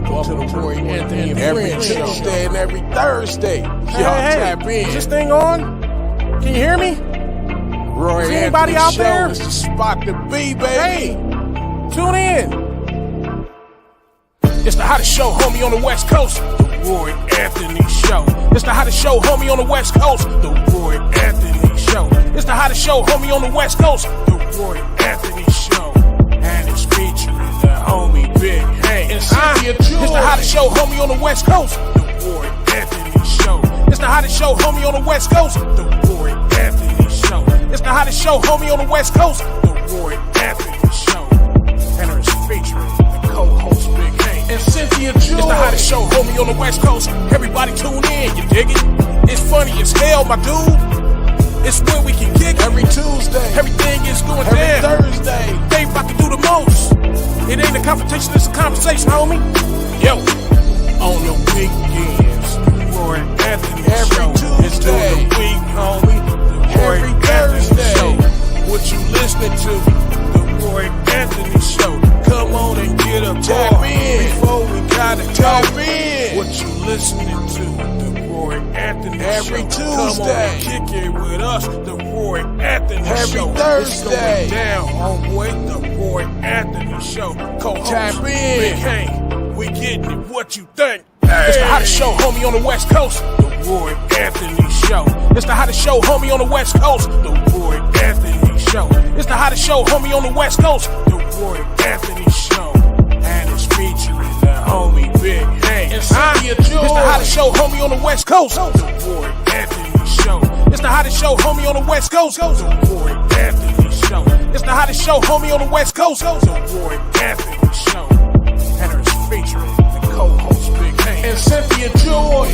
Welcome to the Roy Anthony and every Friends Show. Tuesday and every Thursday. Hey, Y'all hey, tap in. is this thing on? Can you hear me? Roy Is Anthony anybody out Show there? is the spot to be, baby. Hey, tune in. It's the hottest show, homie, on the West Coast. The Roy Anthony Show. It's the hottest show, homie, on the West Coast. The Roy Anthony Show. It's the hottest show, homie, on the West Coast. The Roy Anthony Show. And it's featuring the homie Big Hank and Cynthia. It's the hottest show, homie, on the West Coast. The Roy Anthony Show. It's the hottest show, homie, on the West Coast. The Roy Anthony Show. It's the hottest show, homie, on the West Coast. The Roy Anthony Show. And it's featuring the co-host Big Hank and Cynthia. It's the hottest show, homie, on the West Coast. Everybody tune in, you dig it? It's funny as hell, my dude. It's where we can kick every Tuesday. Everything is going every down. Thursday. They about to do the most. It ain't a confrontation, it's a conversation, homie. Yo, on your weekends, the Roy Anthony every Show. Tuesday. It's during the week, homie. The Roy every Anthony Thursday. Show. What you listening to? The Roy Anthony Show. Come on and get up, tap in before we gotta tap go. in. What you listening to? The Roy Anthony every Show. Tuesday. Come on and kick it with us. The Roy Anthony every Show. Thursday. It's going down, homeboy. The Roy Anthony Show. Co-host Tap in. Big Hank. We getting it. What you think? Hey. It's the hottest show, homie, on the West Coast. The Roy Anthony Show. It's the hottest show, homie, on the West Coast. The Roy Anthony Show. It's the hottest show, homie, on the West Coast. The Roy Anthony Show. And it's featuring the homie Big Hank and Cynthia. It's the hottest show, homie, on the West Coast. The Roy Anthony Show. It's the hottest show, homie, on the West Coast. The Roy Anthony Show. It's the hottest show, homie, on the West Coast. The Roy Anthony Show. And it's featuring the co-host Big Hank and Cynthia Joy.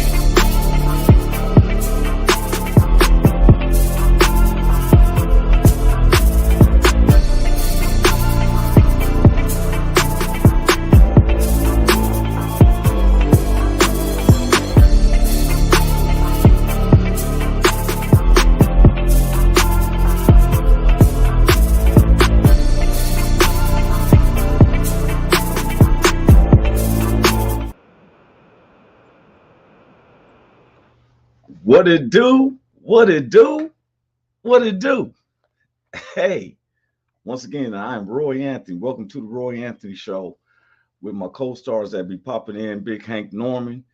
What it do? What it do? What it do? Hey, once again, I'm Roy Anthony. Welcome to the Roy Anthony Show with my co-stars that be popping in, Big Hank Norman,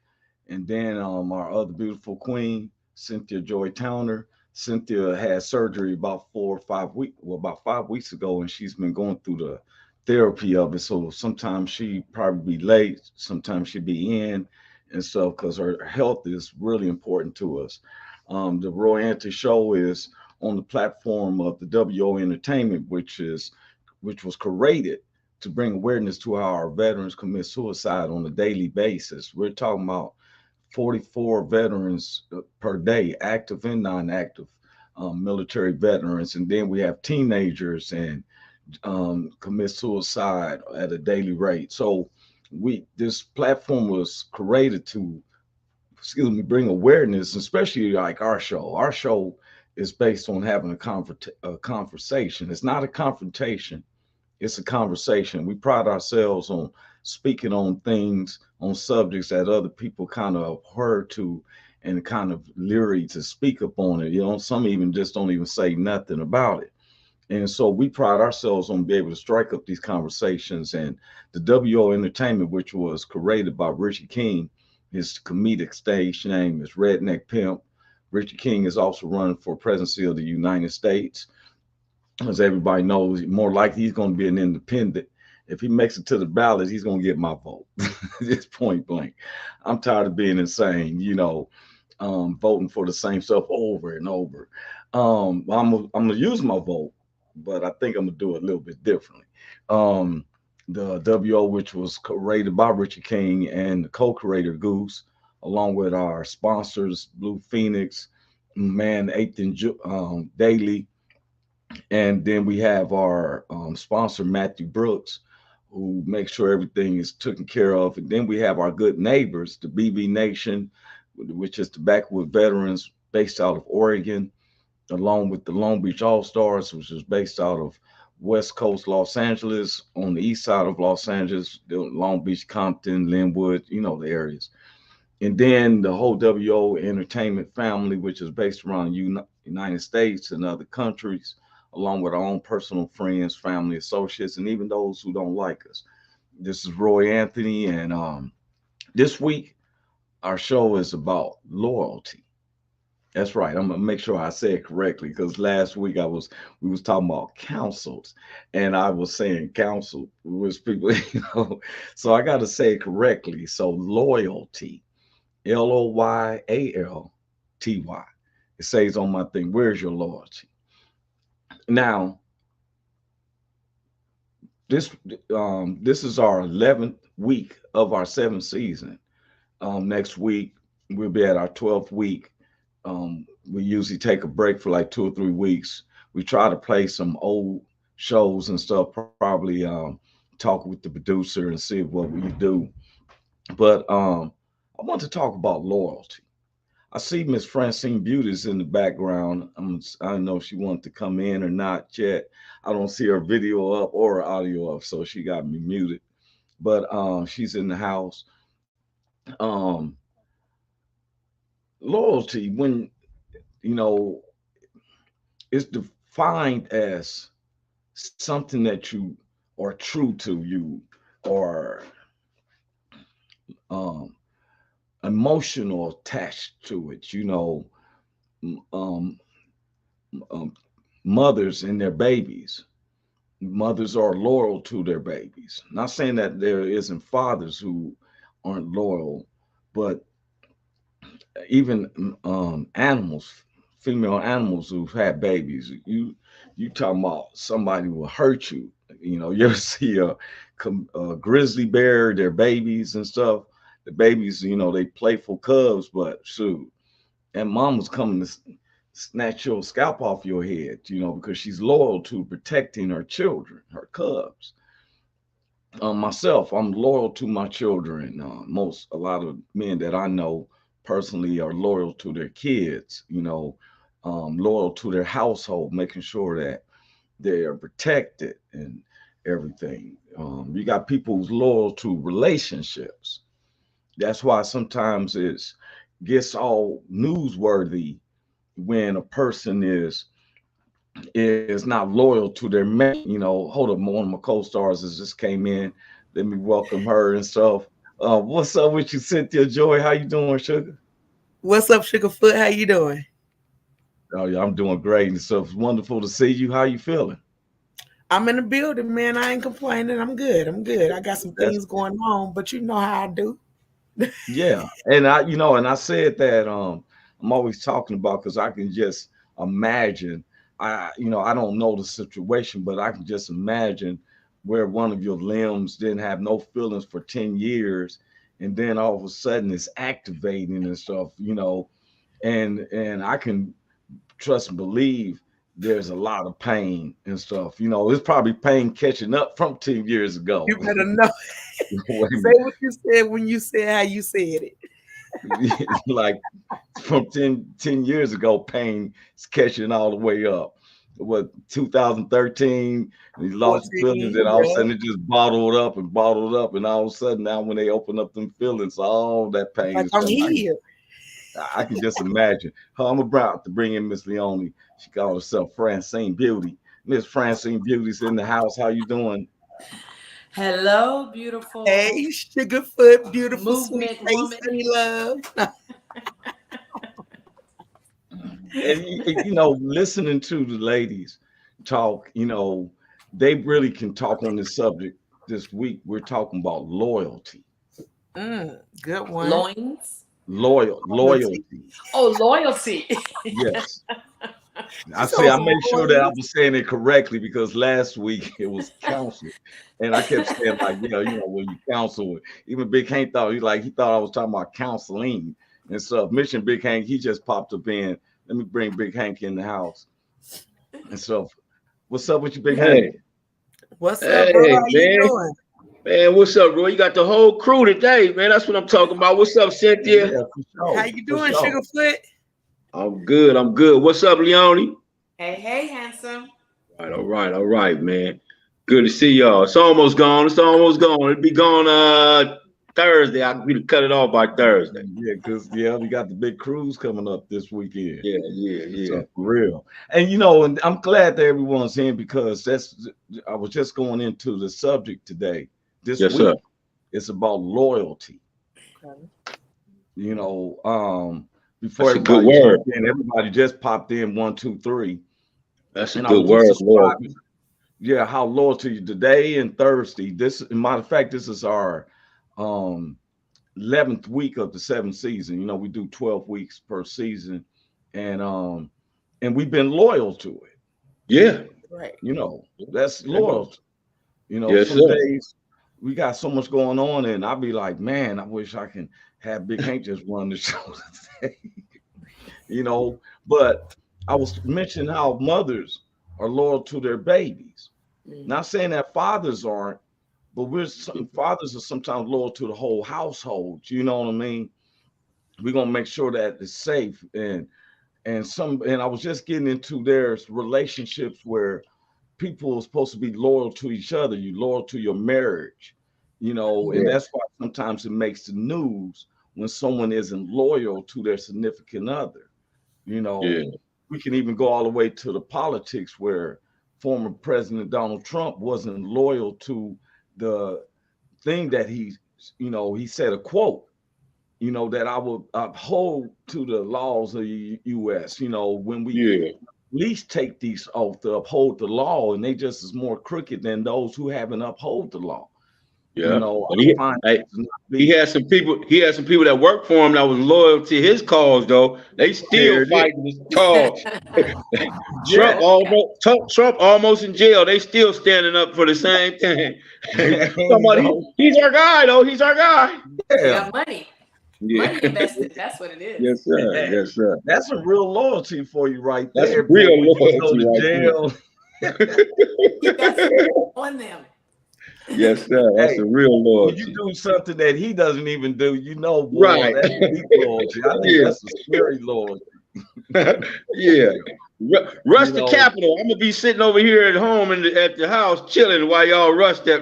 and then our other beautiful queen, Cynthia Joy Towner. Cynthia had surgery about 4 or 5 weeks, about 5 weeks ago, and she's been going through the therapy of it. So sometimes she probably be late, sometimes she be in and stuff, because her health is really important to us. The Roy Anthony Show is on the platform of the WO Entertainment, which was created to bring awareness to how our veterans commit suicide on a daily basis. We're talking about 44 veterans per day, active and non-active military veterans, and then we have teenagers and commit suicide at a daily rate. So this platform was created to, bring awareness, especially like our show. Our show is based on having a conversation. It's not a confrontation, it's a conversation. We pride ourselves on speaking on things, on subjects that other people kind of heard to and kind of leery to speak upon it. You know, some even just don't even say nothing about it. And so we pride ourselves on being able to strike up these conversations. And the WO Entertainment, which was created by Richie King, his comedic stage name is Redneck Pimp. Richie King is also running for presidency of the United States. As everybody knows, more likely he's going to be an independent. If he makes it to the ballot, he's going to get my vote. It's point blank. I'm tired of being insane, voting for the same stuff over and over. I'm going to use my vote, but I think I'm gonna do it a little bit differently. The WO, which was created by Richie King and the co-creator Goose, along with our sponsors Blue Phoenix, Man, 8th and Daily, and then we have our sponsor Matthew Brooks, who makes sure everything is taken care of. And then we have our good neighbors, the BB Nation, which is the Backwood Veterans based out of Oregon, along with the Long Beach All Stars, which is based out of West Coast Los Angeles, on the east side of Los Angeles, Long Beach, Compton, Linwood, you know the areas. And then the whole WO Entertainment family, which is based around the United States and other countries, along with our own personal friends, family, associates, and even those who don't like us. This is Roy Anthony, and this week our show is about loyalty. That's right. I'm gonna make sure I say it correctly because last week we was talking about counsels, and I was saying counsel was people, So I got to say it correctly. So loyalty, Loyalty. It says on my thing, "Where's your loyalty?" Now this this is our 11th week of our 7th season. Next week we'll be at our 12th week. We usually take a break for like 2 or 3 weeks. We try to play some old shows and stuff, probably talk with the producer and see what we do. But I want to talk about loyalty. I see Miss Francine Beauty's in the background. I don't know if she wanted to come in or not yet. I don't see her video up or her audio up, so she got me muted. But she's in the house. Um, Loyalty, when you know, is defined as something that you are true to, you or um, emotional attached to it. Um, um, Mothers and their babies. Mothers are loyal to their babies. Not saying that there isn't fathers who aren't loyal, but even animals, female animals who've had babies. You talking about somebody will hurt you. You ever see a grizzly bear, their babies and stuff. The babies, they playful cubs, but shoot, and mama's coming to snatch your scalp off your head, because she's loyal to protecting her children, her cubs. Myself, I'm loyal to my children. A lot of men that I know personally are loyal to their kids, loyal to their household, making sure that they are protected and everything. You got people who's loyal to relationships. That's why sometimes it gets all newsworthy when a person is not loyal to their mate. Hold up, one of my co-stars has just came in. Let me welcome her and stuff. What's up with you, Cynthia Joy? How you doing, sugar? What's up, Sugarfoot? How you doing? Oh yeah, I'm doing great and stuff. It's wonderful to see you. How you feeling? I'm in the building, man. I ain't complaining. I'm good. I got some That's things going on, but you know how I do. Yeah, and I said that I'm always talking about because I can just imagine. I don't know the situation, but I can just imagine where one of your limbs didn't have no feelings for 10 years, and then all of a sudden it's activating and stuff, and I can trust and believe there's a lot of pain and stuff. It's probably pain catching up from 10 years ago. You better know. Wait a Say minute. what you said when you said how you said it. Like from 10 years ago, pain is catching all the way up. What, 2013, he lost feelings, 14, and all of a yeah. sudden it just bottled up, and all of a sudden now when they open up them feelings, all that pain Like is I'm coming. here. I can just imagine. I'm about to bring in Miss Leone. She called herself Francine Beauty. Miss Francine Beauty's in the house. How you doing? Hello, beautiful Hey, Sugarfoot, beautiful, sweet movement face, woman. honey love. And listening to the ladies talk, they really can talk on this subject. This week we're talking about loyalty. Good one. Loins. Loyalty. Oh, loyalty. Yes. I So made sure that I was saying it correctly because last week it was counsel. And I kept saying like, when you counsel, even Big Hank he thought I was talking about counseling and stuff. Mission Big Hank, he just popped up in. Let me bring Big Hank in the house and stuff. What's up with you, Big Hank? What's up, bro? How you Man. doing? Man, what's up, Roy? You got the whole crew today, man. That's what I'm talking about. What's up, Cynthia? Yeah, for sure. How you for doing, sure. Sugarfoot? I'm good. What's up, Leone? Hey, hey, handsome. All right, man. Good to see y'all. It's almost gone. It'll be gone Thursday. We'll cut it off by Thursday. Yeah, because we got the big cruise coming up this weekend. Yeah. So, for real. And and I'm glad that everyone's in because I was just going into the subject today. This week, sir. It's about loyalty. Okay. Before That's a good everybody word. jumped in, everybody just popped in 1, 2, 3. That's a And good word, loyalty. Yeah, how loyalty today and Thursday. Matter of fact, this is our 11th week of the 7th season. We do 12 weeks per season, and we've been loyal to it. Yeah. Right. That's loyalty. Yes, Some sir. days we got so much going on, and I'll be like, man, I wish I can have Big Hank just run the show today. But I was mentioning how mothers are loyal to their babies. Not saying that fathers aren't, but fathers are sometimes loyal to the whole household. You know what I mean? We're gonna make sure that it's safe, and I was just getting into their relationships where people are supposed to be loyal to each other. You're loyal to your marriage, and that's why sometimes it makes the news when someone isn't loyal to their significant other. We can even go all the way to the politics where former President Donald Trump wasn't loyal to the thing that he said a quote, that I will uphold to the laws of the U.S. When we at least take these oath to uphold the law, and they just is more crooked than those who haven't uphold the law. Yeah. He had some people that worked for him that was loyal to his cause, though. They still fighting his cause. Trump almost in jail. They still standing up for the same thing. He's our guy, though. He's our guy. He got money. Money invested. That's what it is. Yes, sir. That's a real loyalty for you right That's there. Real loyalty right jail. You got on them. Yes, sir. That's a real loyalty. When you do something that he doesn't even do, boy, right? That's deep loyalty. I think that's a scary loyalty. Yeah. Rush the Capitol. I'm gonna be sitting over here at home at the house chilling while y'all rush that.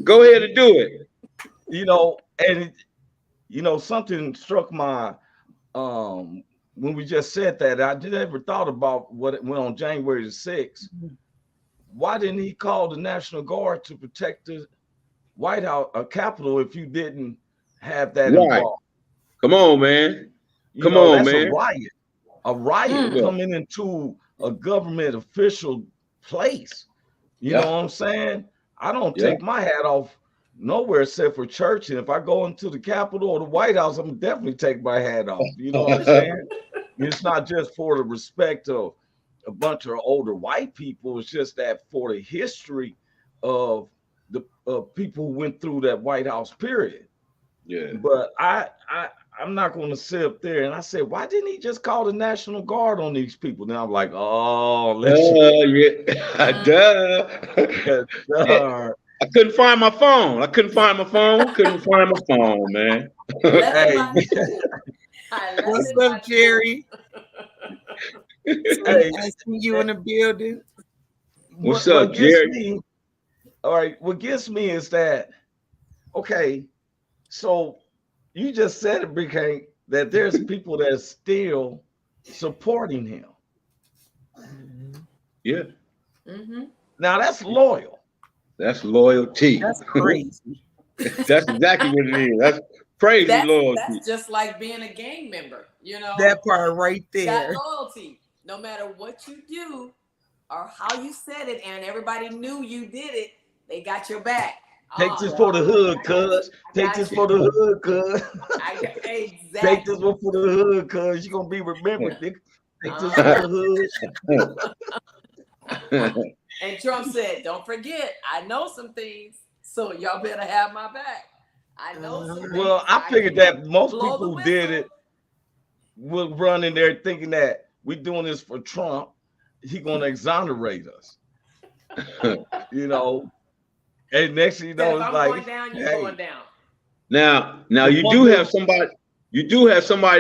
Go ahead and do it. And something struck my when we just said that. I never thought about what went on January the 6th. Why didn't he call the National Guard to protect the White House, Capitol, if you didn't have that involved? Come on, man. Come on, that's man. A riot coming into a government official place. You know what I'm saying? I don't take my hat off nowhere except for church. And if I go into the Capitol or the White House, I'm definitely take my hat off. You know what I'm saying? It's not just for the respect of a bunch of older white people. It's just that for the history of the people who went through that White House period. Yeah. But I'm not going to sit up there and I said, why didn't he just call the National Guard on these people? Then I'm like, duh. I couldn't find my phone. Couldn't find my phone, man. What's up, Jerry? Hey, I see you in the building. What's up, Jerry? All right. What gets me is that, okay, so you just said it, Big Hank, that there's people that are still supporting him. Yeah. Mm-hmm. Now that's loyal. That's loyalty. That's crazy. That's exactly what it is. That's crazy loyalty. That's just like being a gang member, That part right there. That loyalty. No matter what you do or how you said it, and everybody knew you did it, they got your back. Take this for the hood, cuz. Take this for the hood, cuz. Exactly. Take this one for the hood, cuz. You're going to be remembered, nigga. Take this for the hood. And Trump said, don't forget, I know some things, so y'all better have my back. I know some things. Well, I figured that most people who did it will run in there thinking that we're doing this for Trump. He's going to exonerate us. And next thing you know, it's like, going down, you're going down. Now you do have somebody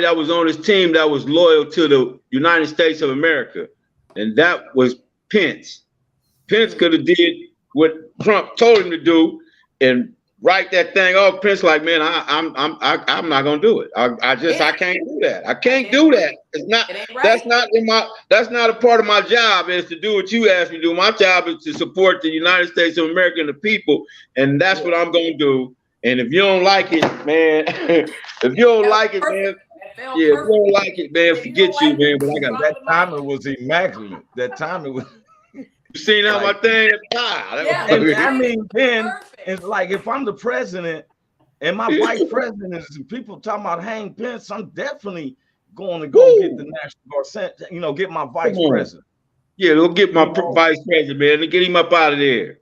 that was on his team that was loyal to the United States of America. and that was Pence. Pence could have did what Trump told him to do and write that thing off. Pence like, man, I'm not gonna do it. I can't do that. I can't do that. It's not. That's not a part of my job. Is to do what you asked me to do. My job is to support the United States of America and the people, and that's what I'm gonna do. And if you don't like it, man, if you don't like it, man. Yeah, if you don't like it, man, forget you, man. But I got that timing was immaculate. That timing was. You seen how my thing? I mean, then it's like if I'm the president and my vice president is people talking about Hank Pence, I'm definitely going to go get the National Guard, get my vice president. Yeah, go get my vice president, man, and get him up out of there.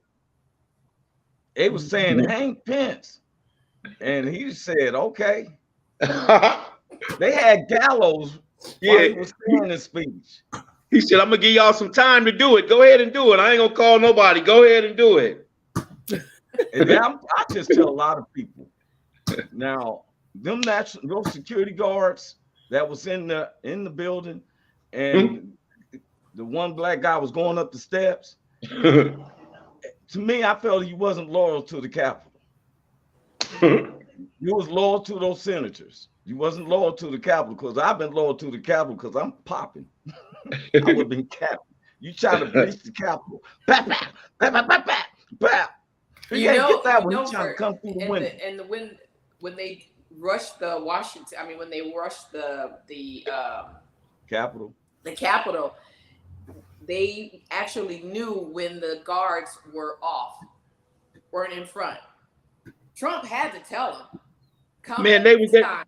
They was saying Hank Pence, and he said, okay. They had gallows while he was saying his speech. He said, I'm gonna give y'all some time to do it. Go ahead and do it. I ain't gonna call nobody. Go ahead and do it. And I just tell a lot of people now, those security guards that was in the building, and the one black guy was going up the steps. To me, I felt he wasn't loyal to the Capitol. He was loyal to those senators. He wasn't loyal to the Capitol, because I've been loyal to the Capitol because I'm popping. I would have been Capitol. You try to breach the Capitol. Bap, bap, bap, bap, bap, bap, bap. You can't get that when you trying to come through the window. And when they rushed the Washington, when they rushed the Capitol. The Capitol, they actually knew when the guards weren't in front. Trump had to tell them. Man, they was their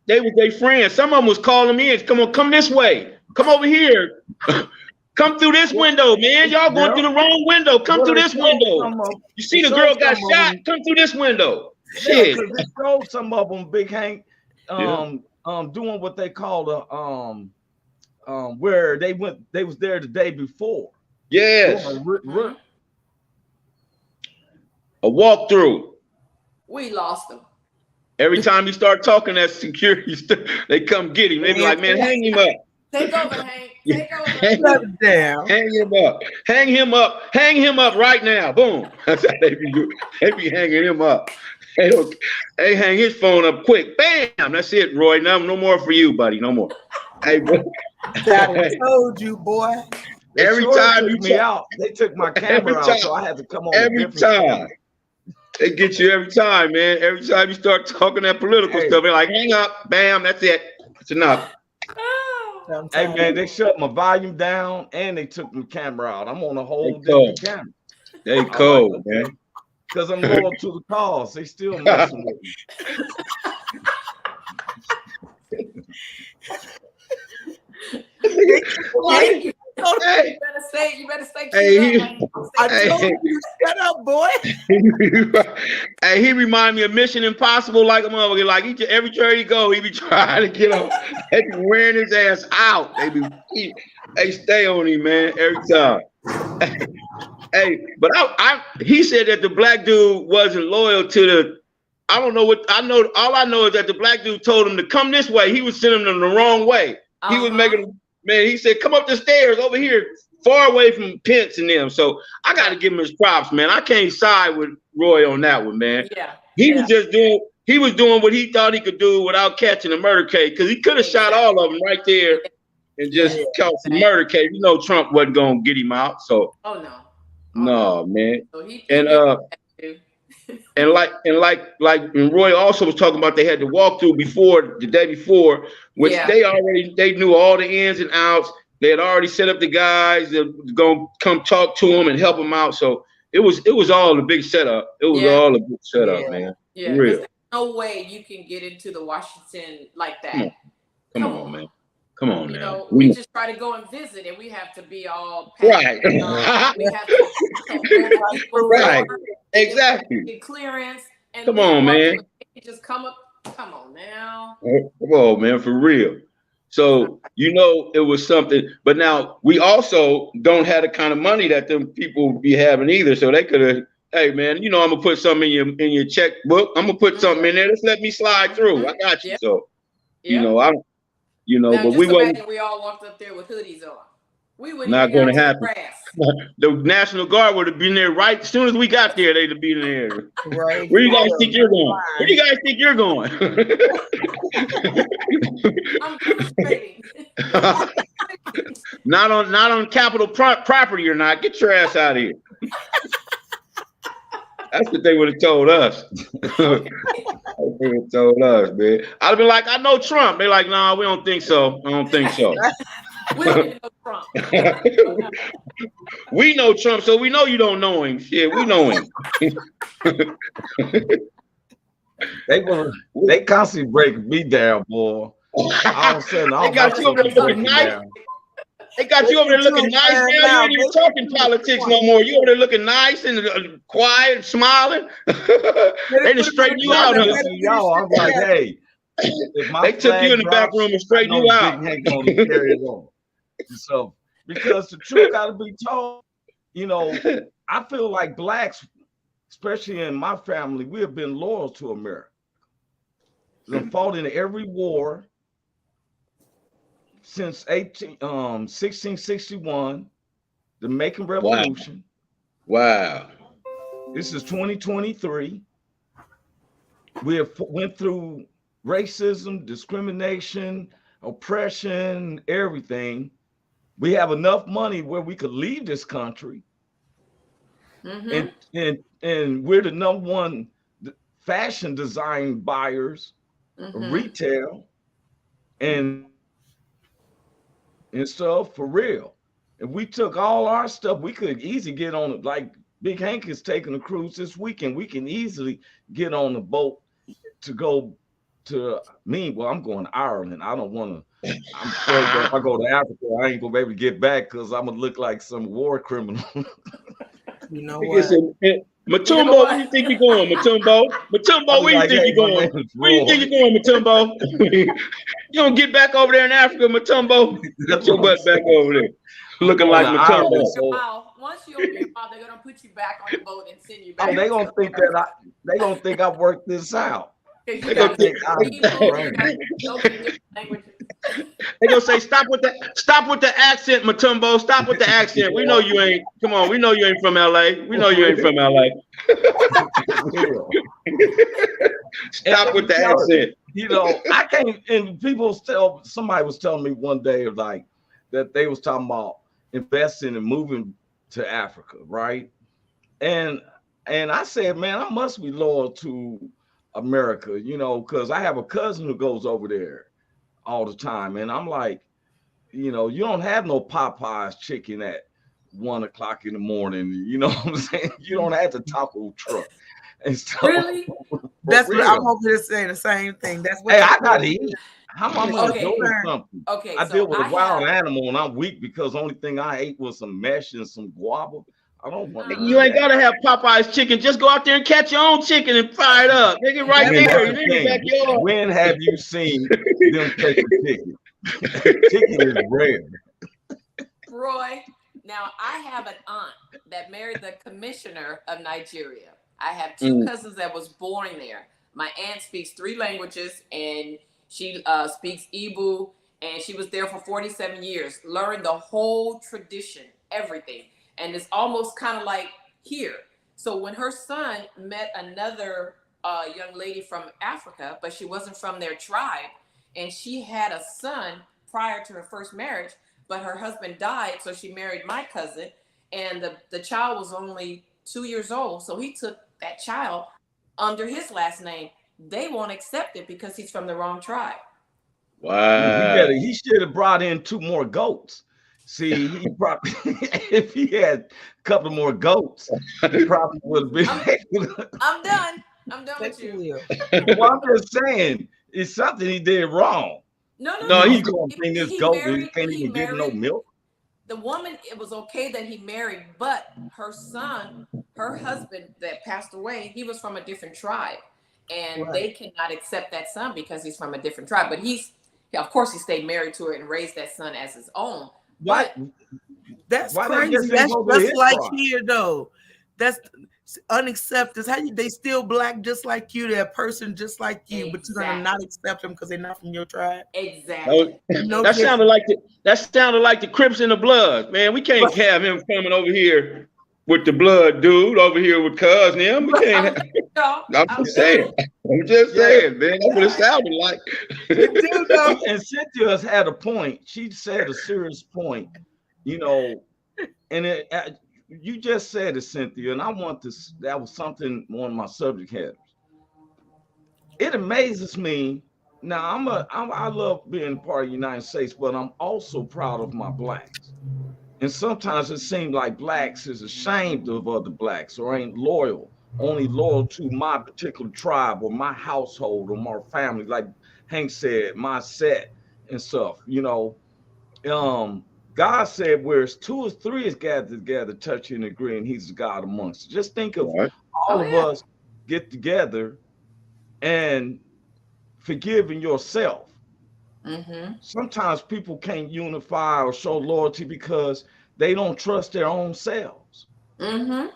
friends. Some of them was calling me in. Come this way. Come over here. Come through this window, man. Y'all going through the wrong window. Come through this window. You see the girl got shot. Come through this window. Shit. Because they showed some of them, Big Hank, doing what they call where they was there the day before. Yes. A walkthrough. We lost them. Every time you start talking that security stuff, they come get him. They be like, man, hang him up. Take over, Hank. Take over. Hang him up. Hang him up. Hang him up right now. Boom. That's how they be doing. They be hanging him up. They hang his phone up quick. Bam. That's it, Roy. No more for you, buddy. No more. Hey, boy. I told you, boy. Every time you took me out, they took my camera out, so I had to come on. Every time. They get you every time, man. Every time you start talking that political stuff, they're like, hang up, bam, that's it. That's enough. Hey, man, they shut my volume down and they took my camera out. I'm on a whole different camera. They cold, man. Because I'm loyal to the cause. They still messing with me. You better say. I told you, shut up, boy. Hey, he remind me of Mission Impossible like a motherfucker. Like every church he go, he be trying to get him. They be wearing his ass out. They stay on him, man, every time. Hey, but he said that the black dude wasn't loyal to the. I don't know what I know. All I know is that the black dude told him to come this way. He was sending them the wrong way. He was making them. Man, he said, come up the stairs over here, far away from Pence and them. So I got to give him his props, man. I can't side with Roy on that one, man. Yeah. He was doing what he thought he could do without catching a murder case, because he could have shot all of them right there and just caught the murder case. You know, Trump wasn't going to get him out. So, no, man. So and Roy also was talking about, they had to walk through the day before, which they knew all the ins and outs. They had already set up the guys that were gonna come talk to him and help him out. So it was all a big setup. It was all a big setup, man. Yeah, real. There's no way you can get into the Washington like that. Come on, man. Come on, you now. know, we just try to go and visit, and we have to be all right. We have to right. Exactly. Get clearance. And come on, man. Just come up. Come on now. Come on, man, for real. So, you know, it was something. But now we also don't have the kind of money that them people be having either. So they could have, hey, man, you know, I'm gonna put something in your checkbook. I'm gonna put something in there. Just let me slide through. I got you. So, you know, I don't. You know, now, but we all walked up there with hoodies on. We wouldn't Not even going to got happen. grass. The National Guard would have been there right as soon as we got there. They'd have been there. Right. Where you guys think you're going? Where do you guys think you're going? I'm demonstrating. Not on Capitol property or not. Get your ass out of here. That's what they would have told us. They would have told us, man. I'd have been like, I know Trump. They're like, nah, we don't think so. I don't think so. We don't even know Trump. We know Trump, so we know you don't know him. Shit, we know him. They constantly break me down, boy. All of a sudden, They got you over there looking nice. They got you over there looking nice now. You ain't even talking politics no more. You over there looking nice and quiet and smiling. They just straighten you out, huh? Yo, I'm like, hey. They took you in the back room and straightened you out. So, because the truth got to be told, you know, I feel like blacks, especially in my family, we have been loyal to America. We've fought in every war since 1661, the Macon Revolution. Wow. This is 2023. We have went through racism, discrimination, oppression, everything. We have enough money where we could leave this country. And we're the #1 fashion design buyers, retail, and stuff for real. If we took all our stuff, we could easily get on it. Like Big Hank is taking a cruise this weekend. We can easily get on the boat to go to me. Well, I'm going to Ireland. I don't want to. I'm afraid that if I go to Africa, I ain't gonna be able to get back because I'm gonna look like some war criminal. You know what? Matumbo, where you think you're going, Matumbo? Matumbo, where you think you're going? Where you think you're going, Matumbo? You don't get back over there in Africa, Matumbo. Get your butt back over there. Looking like Matumbo. Once you open your mouth, they're gonna put you back on the boat and send you back. Oh, they gonna think that they gonna think I worked this out. They gonna say, stop with the accent, Matumbo. Stop with the accent. We know you ain't. Come on, we know you ain't from LA. We know you ain't from LA. Stop with the accent. You know, I can't. And somebody was telling me one day like that they was talking about investing and moving to Africa, right? And I said, man, I must be loyal to America, you know, because I have a cousin who goes over there all the time, and I'm like, you know, you don't have no Popeyes chicken at 1 o'clock in the morning. You know what I'm saying? You don't have the taco truck and stuff. Really? That's what I'm hoping to say. The same thing. That's what. Hey, I gotta eat. How am I gonna do something? Okay, I deal with a wild animal, and I'm weak because the only thing I ate was some mesh and some guava. I don't want. You ain't gotta have Popeye's chicken. Just go out there and catch your own chicken and fry it up. Nigga, right there. In the backyard. When have you seen them take a chicken? Chicken is rare. Roy, now I have an aunt that married the commissioner of Nigeria. I have two cousins that was born there. My aunt speaks 3 languages, and she speaks Igbo, and she was there for 47 years, learned the whole tradition, everything. And it's almost kind of like here. So when her son met another young lady from Africa, but she wasn't from their tribe, and she had a son prior to her first marriage, but her husband died, so she married my cousin, and the child was only 2 years old, so he took that child under his last name. They won't accept it because he's from the wrong tribe. Wow. He should have brought in 2 more goats. See, he probably, if he had a couple more goats, he probably would have been. I'm done with you. Well, I'm just saying, it's something he did wrong. No, he's going to bring this goat and he can't even get no milk. The woman, it was okay that he married, but her son, her husband that passed away, he was from a different tribe, and they cannot accept that son because he's from a different tribe. But of course, he stayed married to her and raised that son as his own. What? That's crazy. That's just like here, though. unacceptance. They still black just like you, they're a person just like you, but you're gonna not accept them because they're not from your tribe. Exactly. That sounded like the Crips in the Blood, man. We can't have him coming over here with the blood dude over here with cuz and him. We can't. I'm just saying, man. That's what it sounded like. And Cynthia has had a point. She said a serious point, and you just said it, Cynthia, and I want this. That was something one of my subject headers. It amazes me. Now I love being part of the United States, but I'm also proud of my blacks. And sometimes it seems like blacks is ashamed of other blacks or ain't loyal, only loyal to my particular tribe or my household or my family. Like Hank said, my set and stuff. God said, whereas 2 or 3 is gathered together, touching and agreeing, he's the God amongst us. Just think of all of us get together and forgiving yourself. Mm-hmm. Sometimes people can't unify or show loyalty because they don't trust their own selves. Mm-hmm.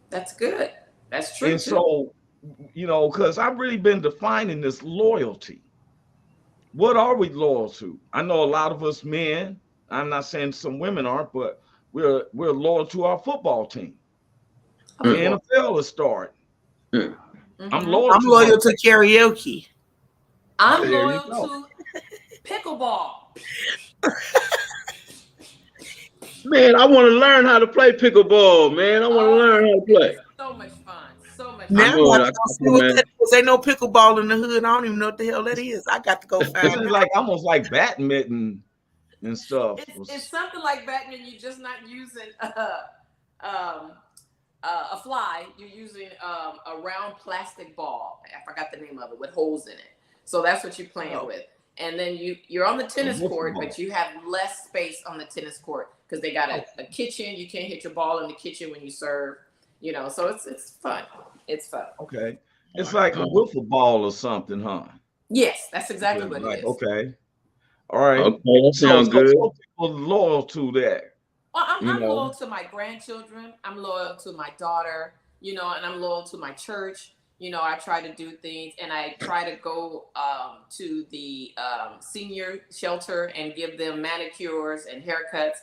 That's good. That's true. And so, because I've really been defining this loyalty. What are we loyal to? I know a lot of us men, I'm not saying some women aren't, but we're loyal to our football team. The NFL is starting. Mm-hmm. I'm loyal to karaoke. I'm loyal to pickleball. Man, I want to learn how to play pickleball, man. I want to learn how to play. So much fun. So much now fun. ain't no pickleball in the hood. I don't even know what the hell that is. I got to go find it. It's like almost like badminton and stuff. It's something like badminton. You're just not using a fly. You're using a round plastic ball. I forgot the name of it with holes in it. So that's what you're playing with. And then you're on the tennis court, but you have less space on the tennis court because they got a kitchen. You can't hit your ball in the kitchen when you serve. So it's fun. It's fun. Okay. It's like a wiffle ball or something, huh? Yes, that's exactly what it is. Okay. All right. Okay, that sounds good. So people loyal to that. Well, I'm loyal to my grandchildren. I'm loyal to my daughter, and I'm loyal to my church. I try to do things, and I try to go to the senior shelter and give them manicures and haircuts.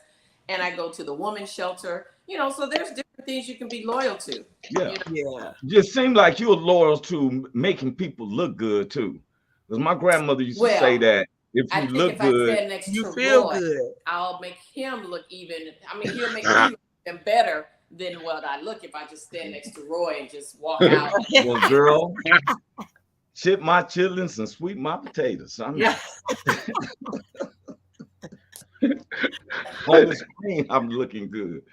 And I go to the women's shelter, so there's different things you can be loyal to. Yeah. Yeah. Just seemed like you were loyal to making people look good too. Because my grandmother used to say that if you look good, you feel good. I'll make him look even. He'll make me even better than what I look if I just stand next to Roy and just walk out. Well, girl, chip my chitlins and sweep my potatoes. On the screen, I'm looking good.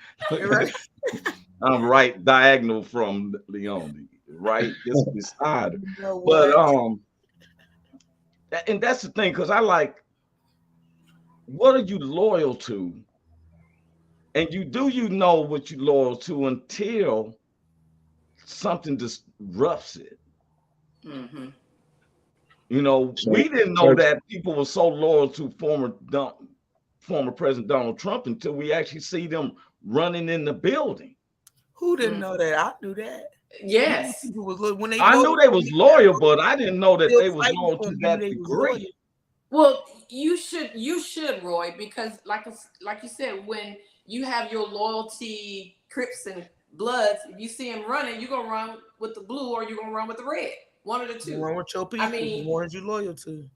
I'm right diagonal from Leone, right just beside her. But and that's the thing, because I like, what are you loyal to? And you know what you're loyal to until something disrupts it. Mm-hmm. We didn't know that people were so loyal to former President Donald Trump until we actually see them running in the building. Who didn't know that? I knew that. Yes. I knew they was loyal, but I didn't know that they was loyal to that degree. Well, you should, Roy, because like you said, when you have your loyalty Crips and Bloods, if you see them running, you're gonna run with the blue or you're gonna run with the red. One of the two. Run with your people. The ones you loyal to.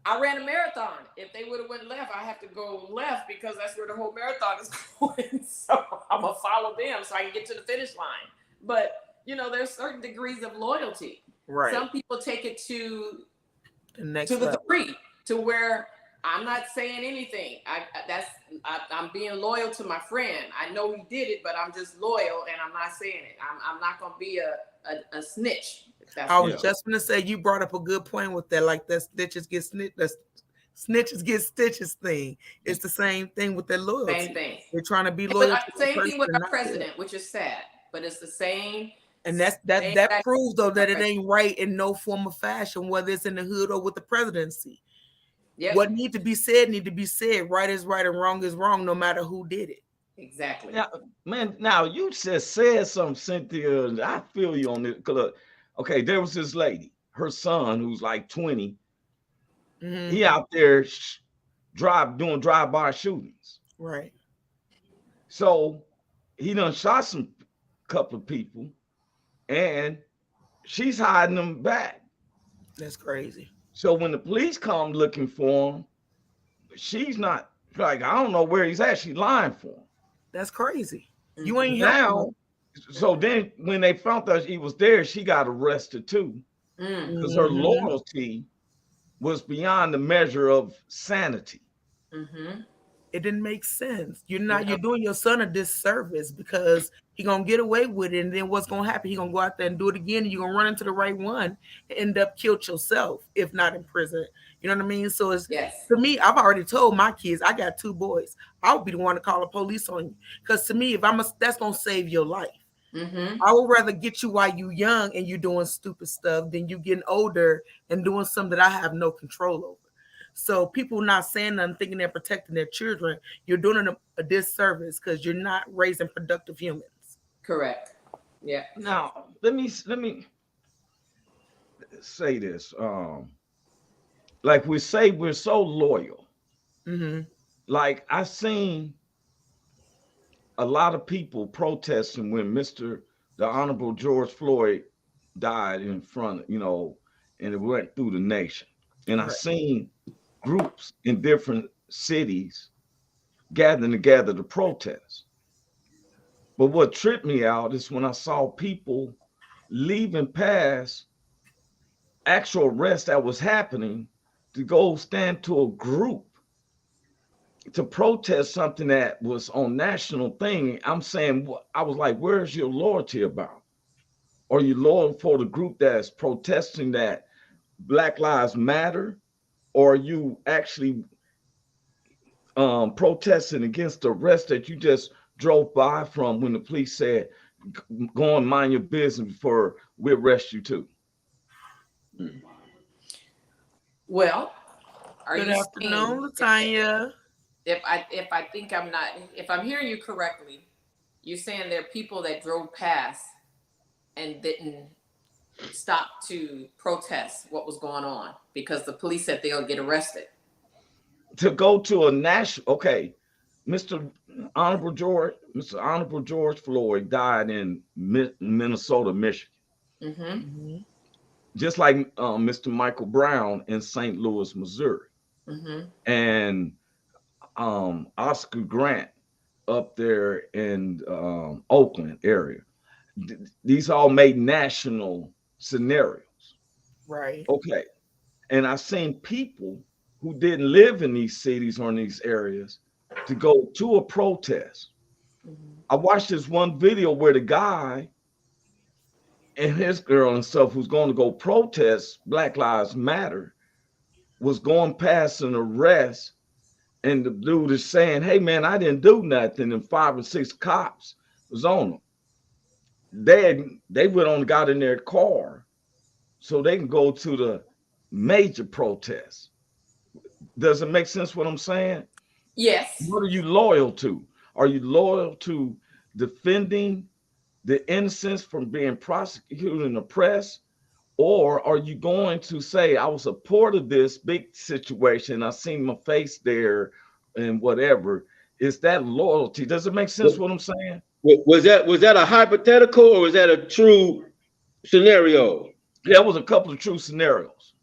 I ran a marathon. If they would have went left, I have to go left because that's where the whole marathon is going. So I'm gonna follow them so I can get to the finish line. But there's certain degrees of loyalty. Right. Some people take it to the next to the degree to where I'm not saying anything. I'm being loyal to my friend. I know he did it, but I'm just loyal and I'm not saying it. I'm not gonna be a snitch. I was just gonna say, you brought up a good point with that, like that snitches get stitches thing. It's the same thing with their loyalty. Same thing. They're trying to be loyal. Same thing with our president, which is sad, but it's the same. And that proves though that it ain't right in no form of fashion, whether it's in the hood or with the presidency. Yep. What need to be said. Right is right and wrong is wrong, no matter who did it. Exactly. Now, man, now you just said something, Cynthia. And I feel you on it. 'Cause look, okay, there was this lady, her son, who's like 20. Mhm. He out there doing drive-by shootings. Right. So he done shot some couple of people, and she's hiding them back. That's crazy. So when the police come looking for him, she's not like, I don't know where he's actually lying for him. That's crazy. You ain't Now, helping. so then when they found out he was there, she got arrested too. Because her Mhm. loyalty was beyond the measure of sanity. Mm-hmm. It didn't make sense. You're Yeah. doing your son a disservice because he gonna get away with it, and then what's gonna happen? He gonna go out there and do it again, and you're gonna run into the right one and end up killed yourself, if not in prison. You know what I mean? So it's Yes. to me, I've already told my kids, I got 2 boys. I would be the one to call the police on you. Because to me, that's gonna save your life. Mm-hmm. I would rather get you while you young and you doing stupid stuff than you getting older and doing something that I have no control over. So people not saying nothing, thinking they're protecting their children, you're doing them a disservice because you're not raising productive humans. Correct. Yeah. Now, let me say this. Like we say, we're so loyal. Mm-hmm. Like I seen a lot of people protesting when the Honorable George Floyd died in front, and it went through the nation. And I Right. seen groups in different cities gathering together to protest. But what tripped me out is when I saw people leaving past actual arrest that was happening to go stand to a group to protest something that was on national thing. I'm saying, I was like, where's your loyalty about? Are you loyal for the group that's protesting that Black Lives Matter? Or are you actually protesting against the arrest that you just drove by from when the police said, go and mind your business before we arrest you too? Well, are Good you afternoon, saying, Latanya. if I'm hearing you correctly, you're saying there are people that drove past and didn't stop to protest what was going on because the police said they'll get arrested. To go to a national, okay, Mr. Honorable George Floyd died in Minnesota, Michigan. Mm-hmm. Just like Mr. Michael Brown in St. Louis, Missouri. Mm-hmm. And Oscar Grant up there in Oakland area. These all made national scenarios. Right. Okay. And I've seen people who didn't live in these cities or in these areas to go to a protest. Mm-hmm. I watched this one video where the guy and his girl and stuff who's going to go protest Black Lives Matter was going past an arrest, and the dude is saying, hey man, I didn't do nothing, and 5 or 6 cops was on them. They went on and got in their car so they can go to the major protest. Does it make sense what I'm saying? Yes. What are you loyal to? Are you loyal to defending the innocents from being prosecuted and oppressed? Or are you going to say, I was a part of this big situation, I seen my face there and whatever? Is that loyalty? Does it make sense what I'm saying? Was that a hypothetical or was that a true scenario? There was a couple of true scenarios.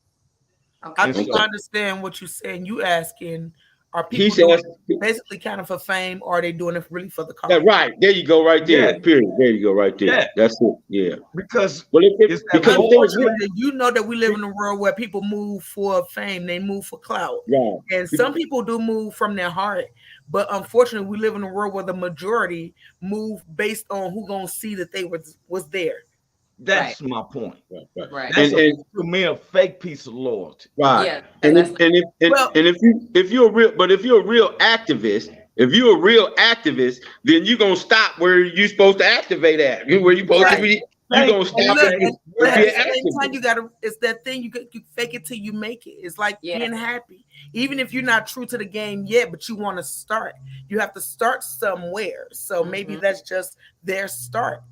Okay. I think Okay. I understand what you're saying. You asking, are He people says, doing it basically kind of for fame, or are they doing it really for the cause? yeah, right. There you go, right there. Yeah. Period. There you go, right there. Yeah. That's it. Yeah. Because Well, it's that because Unfortunately, you know that we live in a world where people move for fame, they move for clout. right. And some people do move from their heart, but unfortunately, we live in a world where the majority move based on who gonna see that they was there. that's my point. Right. That's And to me a fake piece of loyalty. right. Yeah, And that's if you're a real activist, then you're gonna stop where you're supposed to activate at, where you're supposed to be you're gonna And stop look, and and be at an the same activist. time, you gotta. It's that thing you fake it till you make it. It's like Yeah. being happy, even if you're not true to the game yet, but you want to start. You have to start somewhere. So maybe that's just their start.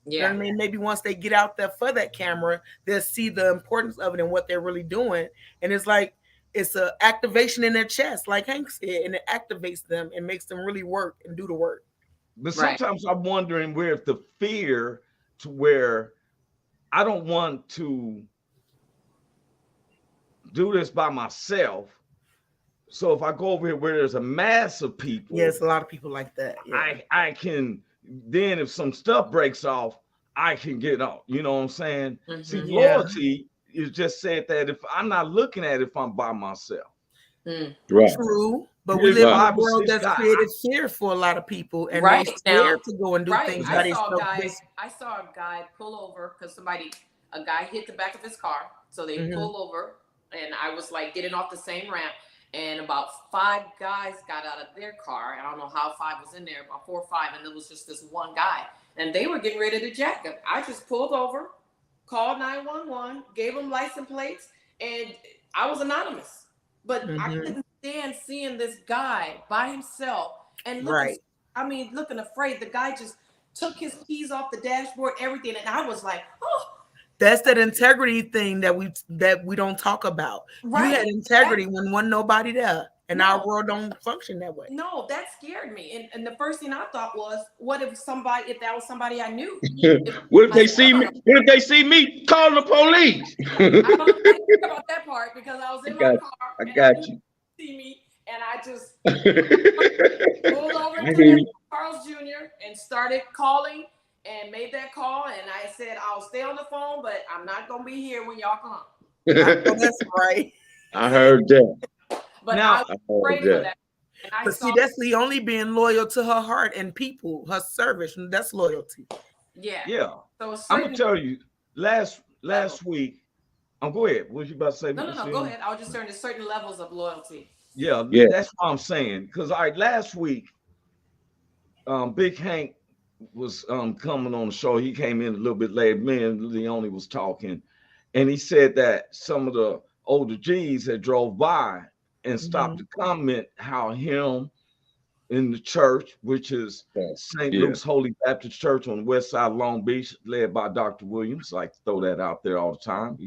You know what I mean? Maybe once they get out there for that camera, they'll see the importance of it and what they're really doing. And it's like it's a activation in their chest, like Hank said, and it activates them and makes them really work and do the work. But Right. sometimes I'm wondering where if the fear to where I don't want to do this by myself. So if I go over here where there's a mass of people, Yes, a lot of people like that. Yeah. I can then if some stuff breaks off, I can get off. You know what I'm saying? See, Yeah. loyalty is just said that if I'm not looking at it if I'm by myself. Right. True, but we Here's live in a five or world six that's guys. created fear for a lot of people, and Right. they're scared Now- to go and do Right. things by I saw themselves. a guy pull over because a guy hit the back of his car. So they pull over, and I was like getting off the same ramp, and about 5 guys got out of their car. I don't know how 5 was in there, about 4 or 5, and there was just this one guy, and they were getting ready to jack him. I just pulled over, called 911, gave them license plates, and I was anonymous. But I couldn't stand seeing this guy by himself and looking, looking afraid. The guy just took his keys off the dashboard, everything, and I was like, oh. That's that integrity thing that we don't talk about. Right. You had integrity when wasn't nobody there, and our world don't function that way. No, that scared me. And the first thing I thought was, what if that was somebody I knew? What if they see me? What if they see me calling the police? I didn't think about that part because I was in my car. I got you. See me, and I just pulled over to Carl's Jr. and started calling and made that call. And I said, I'll stay on the phone, but I'm not gonna be here when y'all come. That's right. I heard that. But Now- I was afraid for that. And I But saw, see, that's the only being loyal to her heart and people, her service, and that's loyalty. Yeah. So I'm gonna tell you, last week. Go ahead. What was you about to say? No, go ahead. I was just saying there's certain levels of loyalty. Yeah, that's what I'm saying. Because last week, Big Hank was coming on the show. He came in a little bit late. Me and Leone was talking, and he said that some of the older G's had drove by and stopped to comment how him in the church, which is St. Luke's Holy Baptist Church on the west side of Long Beach, led by Dr. Williams. I like to throw that out there all the time.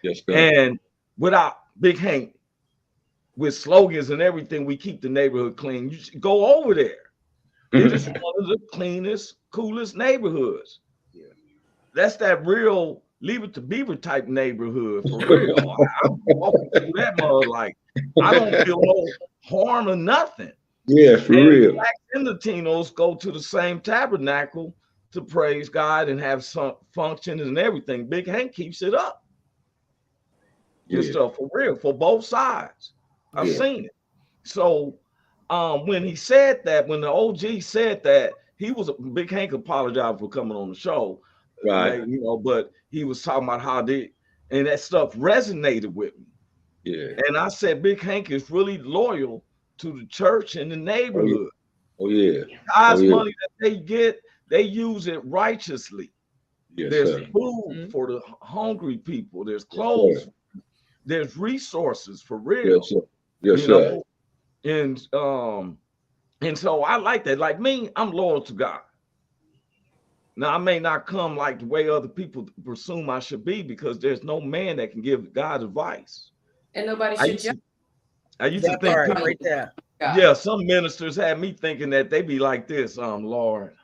Yes, and without Big Hank, with slogans and everything, we keep the neighborhood clean. You should go over there. It is one of the cleanest, coolest neighborhoods. Yeah. That's that real Leave It to Beaver type neighborhood for real. I'm walking through that mud like I don't feel no harm or nothing. Yeah, for real. Blacks and Latinos go to the same tabernacle to praise God and have some functions and everything. Big Hank keeps it up. Good stuff for real, for both sides. I've seen it. So when he said that, when the OG said that, Big Hank apologized for coming on the show. Right. But he was talking about how and that stuff resonated with me. Yeah. And I said, Big Hank is really loyal to the church and the neighborhood. Oh yeah. God's money that they get, they use it righteously. Yes, there's food for the hungry people. There's clothes. There's resources for real. Yes, sir. Yes, sir. And so I like that. Like me, I'm loyal to God. Now I may not come like the way other people presume I should be, because there's no man that can give God advice. And nobody should judge. I used to think people, right there. Yeah, some ministers had me thinking that they be like this, Lord,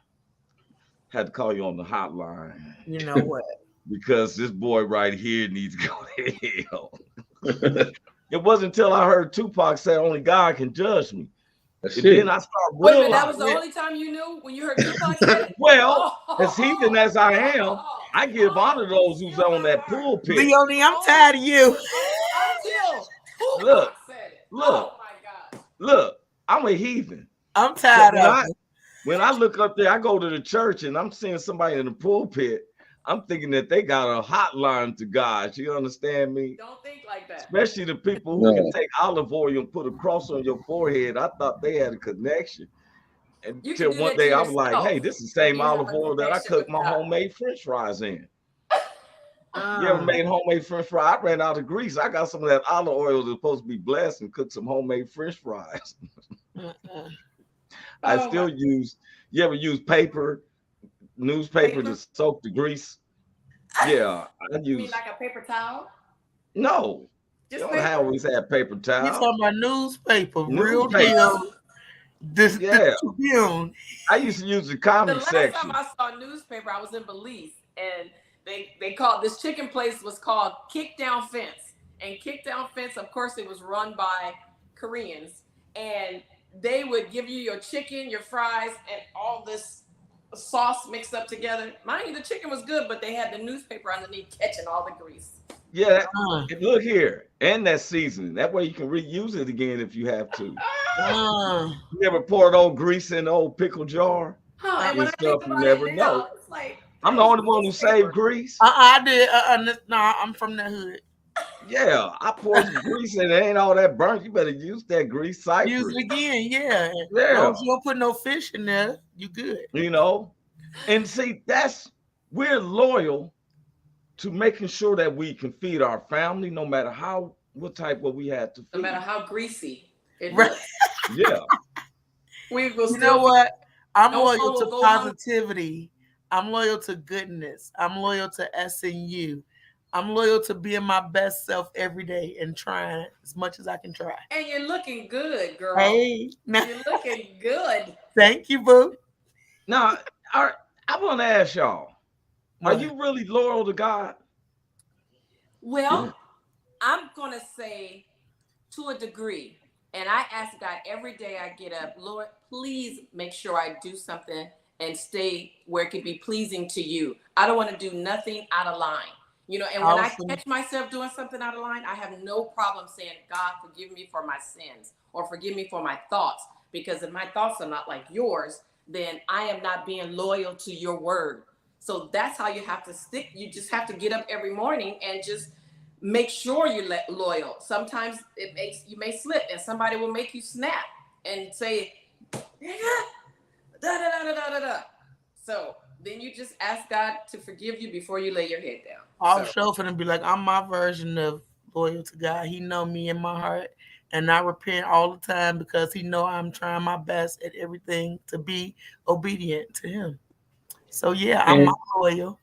had to call you on the hotline. You know what? Because this boy right here needs to go to hell. It wasn't until I heard Tupac say only God can judge me. Then I started realizing. That was the only time you knew, when you heard Tupac say it? Well, as heathen as I am, I give honor to those who's on that pulpit. Leone, I'm tired of you. Look, oh my God. Look, I'm a heathen. I'm tired of it. When I look up there, I go to the church and I'm seeing somebody in the pulpit. I'm thinking that they got a hotline to God. You understand me? Don't think like that. Especially the people who can take olive oil and put a cross on your forehead. I thought they had a connection. You can Until do one that to day I was like, hey, yourself this is the when same you have olive a oil that I connection with cook my God. homemade French fries in. You ever Uh, made homemade French fries? I ran out of grease. I got some of that olive oil that's supposed to be blessed and cook some homemade French fries. uh-uh. I Oh still my use. You ever use newspaper to paper. soak the grease? Yeah, I You mean use. like a paper towel? No, you Just don't paper? always have paper You towel. talking about newspaper, real Newspaper. deal. This Yeah, Tribune. I used to use the The comic last time section. I saw a newspaper, I was in Belize, and they called this chicken place was called Kick Down Fence, and Kick Down Fence, of course, it was run by Koreans, and they would give you your chicken, your fries, and all this sauce mixed up together. Mind you, the chicken was good, but they had the newspaper underneath catching all the grease. Yeah, Uh, look here, and that seasoning. That way you can reuse it again if you have to. uh, You ever poured old grease in the old pickle jar? Huh, uh, and when Good I think stuff. You about it never know. now, it's like I'm that the was only one who saved newspaper. grease. I did. Nah, I'm from the hood. Yeah, I poured some grease in it. Ain't all that burnt. You better use that grease Use cypress. it again, yeah. As long Yeah, as you don't put no fish in there, you good. you know. And see, we're loyal to making sure that we can feed our family, no matter what type what we had to No matter feed. how greasy it Right. looks, Yeah, we will You know still feed. what? I'm No loyal one to will go hungry. positivity. I'm loyal to goodness. I'm loyal to SNU. I'm loyal to being my best self every day and trying as much as I can try. And you're looking good, girl. Hey, now, You're looking good. thank you, boo. now I want to ask y'all: are What? you really loyal to God? Well, I'm going to say to a degree. And I ask God every day I get up, Lord, please make sure I do something and stay where it can be pleasing to you. I don't want to do nothing out of line. You know, and when I Awesome. catch myself doing something out of line, I have no problem saying, God, forgive me for my sins or forgive me for my thoughts. Because if my thoughts are not like yours, then I am not being loyal to your word. So that's how you have to stick. You just have to get up every morning and just make sure you're loyal. Sometimes you may slip and somebody will make you snap and say, da da da da da da da. So then you just ask God to forgive you before you lay your head down. I'll So, show for them be like, I'm my version of loyal to God. He know me in my heart. And I repent all the time because he know I'm trying my best at everything to be obedient to him. So yeah, I'm And my loyal.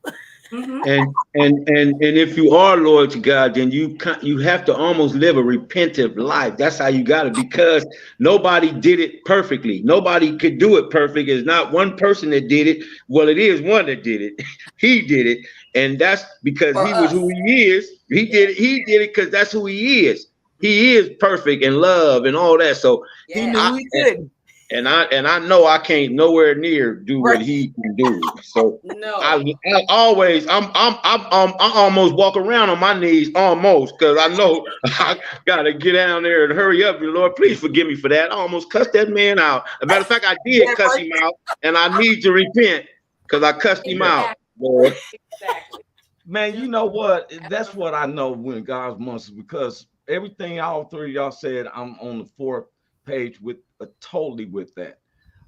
mhm. and if you are loyal to God, then you have to almost live a repentant life. That's how you got it, because nobody did it perfectly. Nobody could do it perfect. It's not one person that did it. Well, it is one that did it. He did it, and that's because For he was who us. he is. He Yeah. did it. He did it because that's who he is. He is perfect and love and all that. So He Yeah. knew he couldn't. I know I can't nowhere near do what Right. he can do. So I, No. I always I almost walk around on my knees almost, because I know I gotta get down there and hurry up. And Lord, please forgive me for that. I almost cussed that man out. As a matter of fact, I did That cuss right him out, and I need to repent because I cussed him out. Exactly. Lord. Exactly. Man, you Just know what? That's what I know when God's months, because everything all three of y'all said, I'm on the fourth page with totally with that.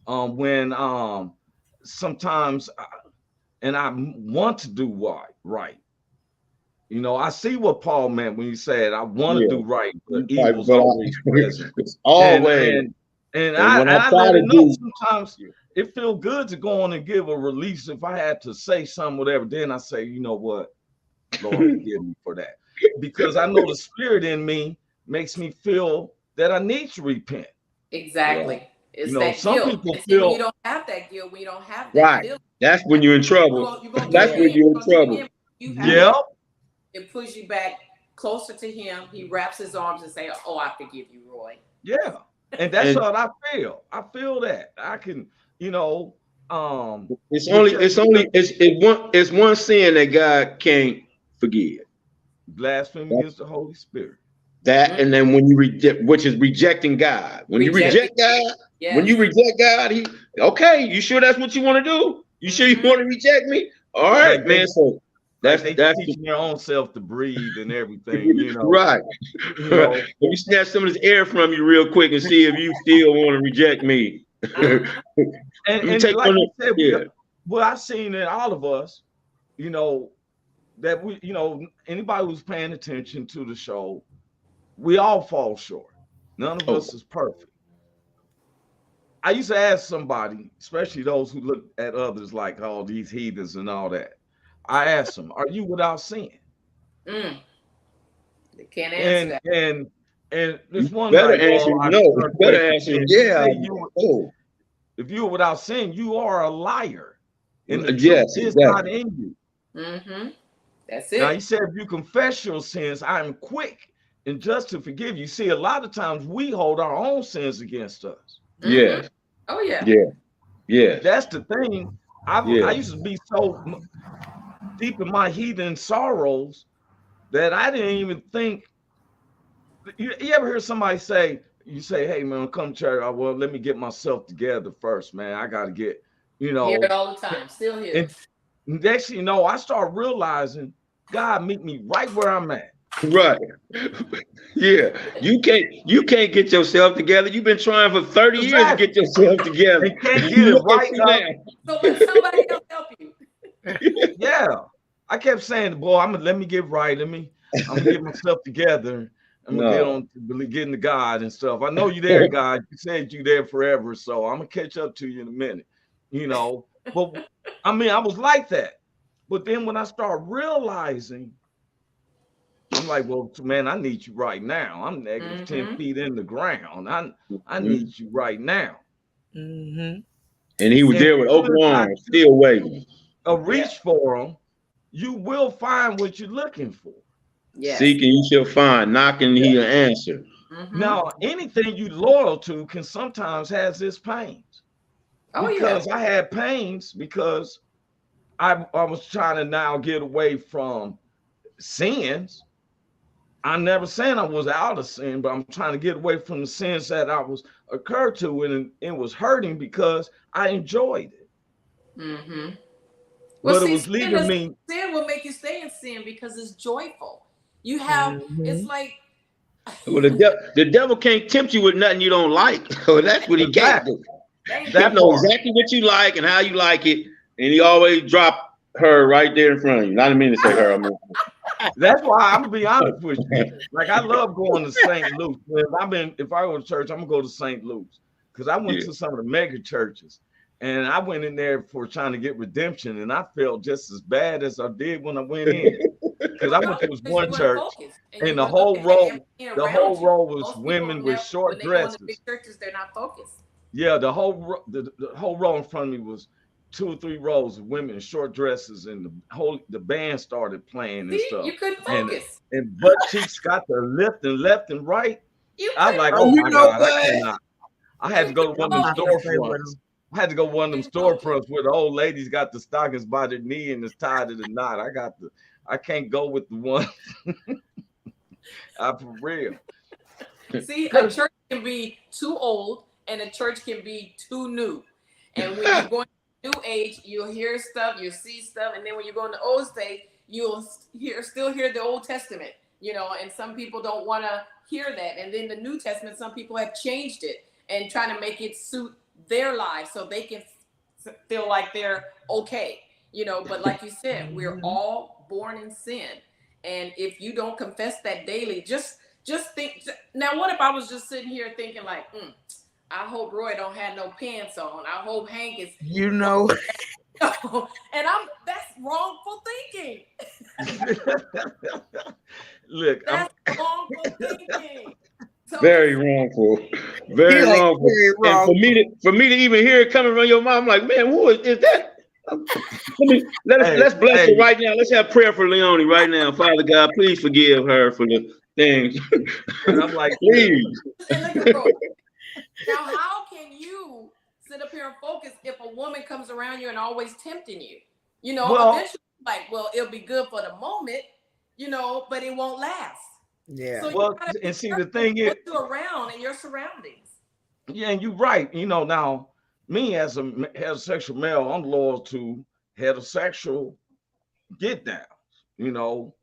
When sometimes and I want to do right. You know, I see what Paul meant when he said, "I want to Yeah. do right, but Right, evil's but always present." it's And always. and and And I when and I I try let to it know do, sometimes it feel good to go on and give a release. If I had to say something, whatever, then I say, you know what, Lord, forgive me for that, because I know the spirit in me makes me feel that I need to repent. yeah, exactly. You It's know, that some guilt. people And see, when you feel, don't have that guilt, when you don't have that right. feeling, That's when you're in trouble. you're gonna do That's it Yeah. when again. you're You're in gonna do it trouble. again. You have yeah, that. It pushes you back closer to him. He wraps his arms and say, "Oh, I forgive you, Roy." yeah, and that's And what I feel. I feel that I can, you know, it's only because it's only it's one sin that God can't forgive. blasphemy That's against the Holy Spirit. that, Mhm. and then when you reject, which is rejecting God. When you Yeah, Rejecting. reject God, when Yes. you reject God, he okay. You sure that's what you want to do? You sure you Mhm. want to reject me? All like right, they man. So like that's they that's teaching their own self to breathe and everything. You know, right. you Let know, me snatch some of this air from you real quick and see if you still want to reject me. And take like one you said, yeah. well, I've seen in all of us, you know, that we, you know, anybody who's paying attention to the show, we all fall short. None of Oh, us is perfect. I used to ask somebody, especially those who look at others like, oh, these heathens and all that. I asked them, are you without sin? Mm, they can't answer And that. and and you this one better like, answer well, I no. You turned away better from answer sin. He yeah. said, you, Oh, if you are without sin, you are a liar, and the truth yes, is not exactly. in you. Mm-hmm. That's Now he it. said, if you confess your sins, I am quick and just to forgive you. See, a lot of times we hold our own sins against us. Mm-hmm. Yes, Oh yeah. yeah, yes, That's the thing. I yeah. used to be so deep in my heathen sorrows that I didn't even think. You ever hear somebody say, you say, hey man, come to church. Well, let me get myself together first, man. I got to get, you Hear it know. all the time. Still hear And it. next thing you know, I start realizing God meet me right where I'm at. Right. Yeah. You can't get yourself together. You've been trying for 30 years to Exactly. get yourself together. And can't get You it look at right you up. So let somebody else help you. Yeah. I kept saying, boy, let me get right. I'm gonna get myself together. I'm gonna get No. on to getting to God and stuff. I know you there, God. You said you there forever, so I'm gonna catch up to you in a minute. You know, but I mean, I was like that. But then when I start realizing, I'm like, well, man, I need you right now. I'm negative 10 Mm-hmm. feet in the ground. I Mhm. need you right now. Mm-hmm. And he was And there with open should I arms, still waiting. Yeah. reach for them, you will find what you're looking for. Yes. Seeking, you shall find. Knocking, Yeah. he'll answer. Mm-hmm. Now, anything you loyal to can sometimes has its pains. Oh yeah. Because I had pains because I was trying to now get away from sins. I'm never saying I was out of sin, but I'm trying to get away from the sins that I was occurred to, and it was hurting because I enjoyed it. Mm-hmm. Well, But it see, was leaving me. sin will make you stay in sin because it's joyful. You have, it's Mm-hmm. like, Well, the devil can't tempt you with nothing you don't like. So that's what he can't Exactly. do. thank He you. That knows part. exactly what you like and how you like it, and he always drop her right there in front of you. Not a mean to say her. I mean, That's why I'm gonna be honest with you. Like I love going to St. Luke's. If I go to church, I'm gonna go to St. Luke's because I went yeah. to some of the mega churches, and I went in there for trying to get redemption, and I felt just as bad as I did when I went in. Because I went No, to this because you one weren't church, focused and and you were looking at everything the around whole you. row was Most people women with never, when short they go into big dresses. churches, they're not focused. Yeah, the whole row in front of me was 2 or 3 rows of women in short dresses, and the band started playing and See, stuff, you couldn't and focus. butt cheeks got to lifting left and right. You I was couldn't like, Oh, oh you my focus. know God, I what? cannot. I had You to go to couldn't one I'm of them not gonna focus. stay with storefronts. him. I had to go to one of them Couldn't focus. storefronts where the old ladies got the stockings by their knee and it's tied to the knot. I can't go with the one. I for real. See, a Cause church can be too old and a church can be too new. And when you go into new age, you'll hear stuff, you'll see stuff, and then when you go into old state, you'll still hear the Old Testament, and some people don't want to hear that. And then the New Testament, some people have changed it and trying to make it suit their lives so they can feel like they're okay. But like you said, we're Mm-hmm. all born in sin. And if you don't confess that daily, just think. Now, what if I was just sitting here thinking like, I hope Roy don't have no pants on. I hope Hank is. You know, And that's wrongful thinking. look, That's wrongful thinking. So Very wrongful. he Very like wrongful. very And wrong. for me to even hear it coming from your mom, I'm like, man, who is that? hey, Let's bless her hey, right now. Let's have prayer for Leonie right now. Father God, please forgive her for the things. and I'm like, look, Please. and look at Roy. Now, how can you sit up here and focus if a woman comes around you and always tempting you? well, Eventually, like, well, it'll be good for the moment, but it won't last. Yeah. So you well, gotta be and see the careful thing is, what you're around and your surroundings. yeah, and you're right. Now me as a heterosexual male, I'm loyal to heterosexual get downs. You know,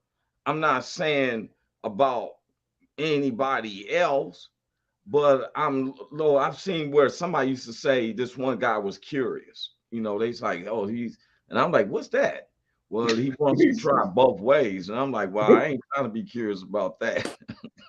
I'm not saying about anybody else, but I've seen where somebody used to say this one guy was curious. You know, they's like, oh, and I'm like, what's that? Well, he wants to try both ways, and I'm like, well, I ain't trying to be curious about that.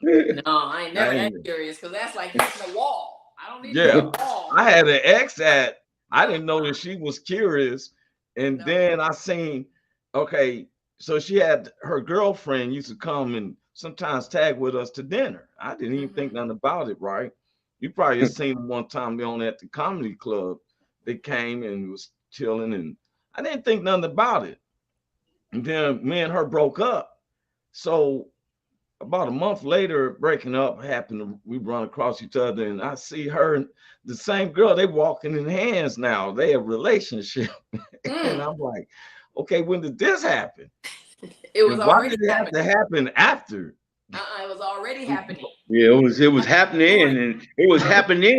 No, I ain't never I that ain't- curious because that's like hitting a wall. I don't need to Yeah, hit a wall. I had an ex that I didn't know that she was curious, and No. then I seen, okay, so she had her girlfriend used to come and sometimes tag with us to dinner. I didn't even think nothing about it, right? You probably just seen them one time down at the comedy club. They came and was chilling, and I didn't think nothing about it. And then me and her broke up. So about a month later, breaking up happened. We run across each other, and I see her and the same girl. They walking in hands now. They have a relationship, and I'm like, okay, when did this happen? It was And why already did it have to happening. happen after? It was already happening. Yeah, it was happening, and it was happening.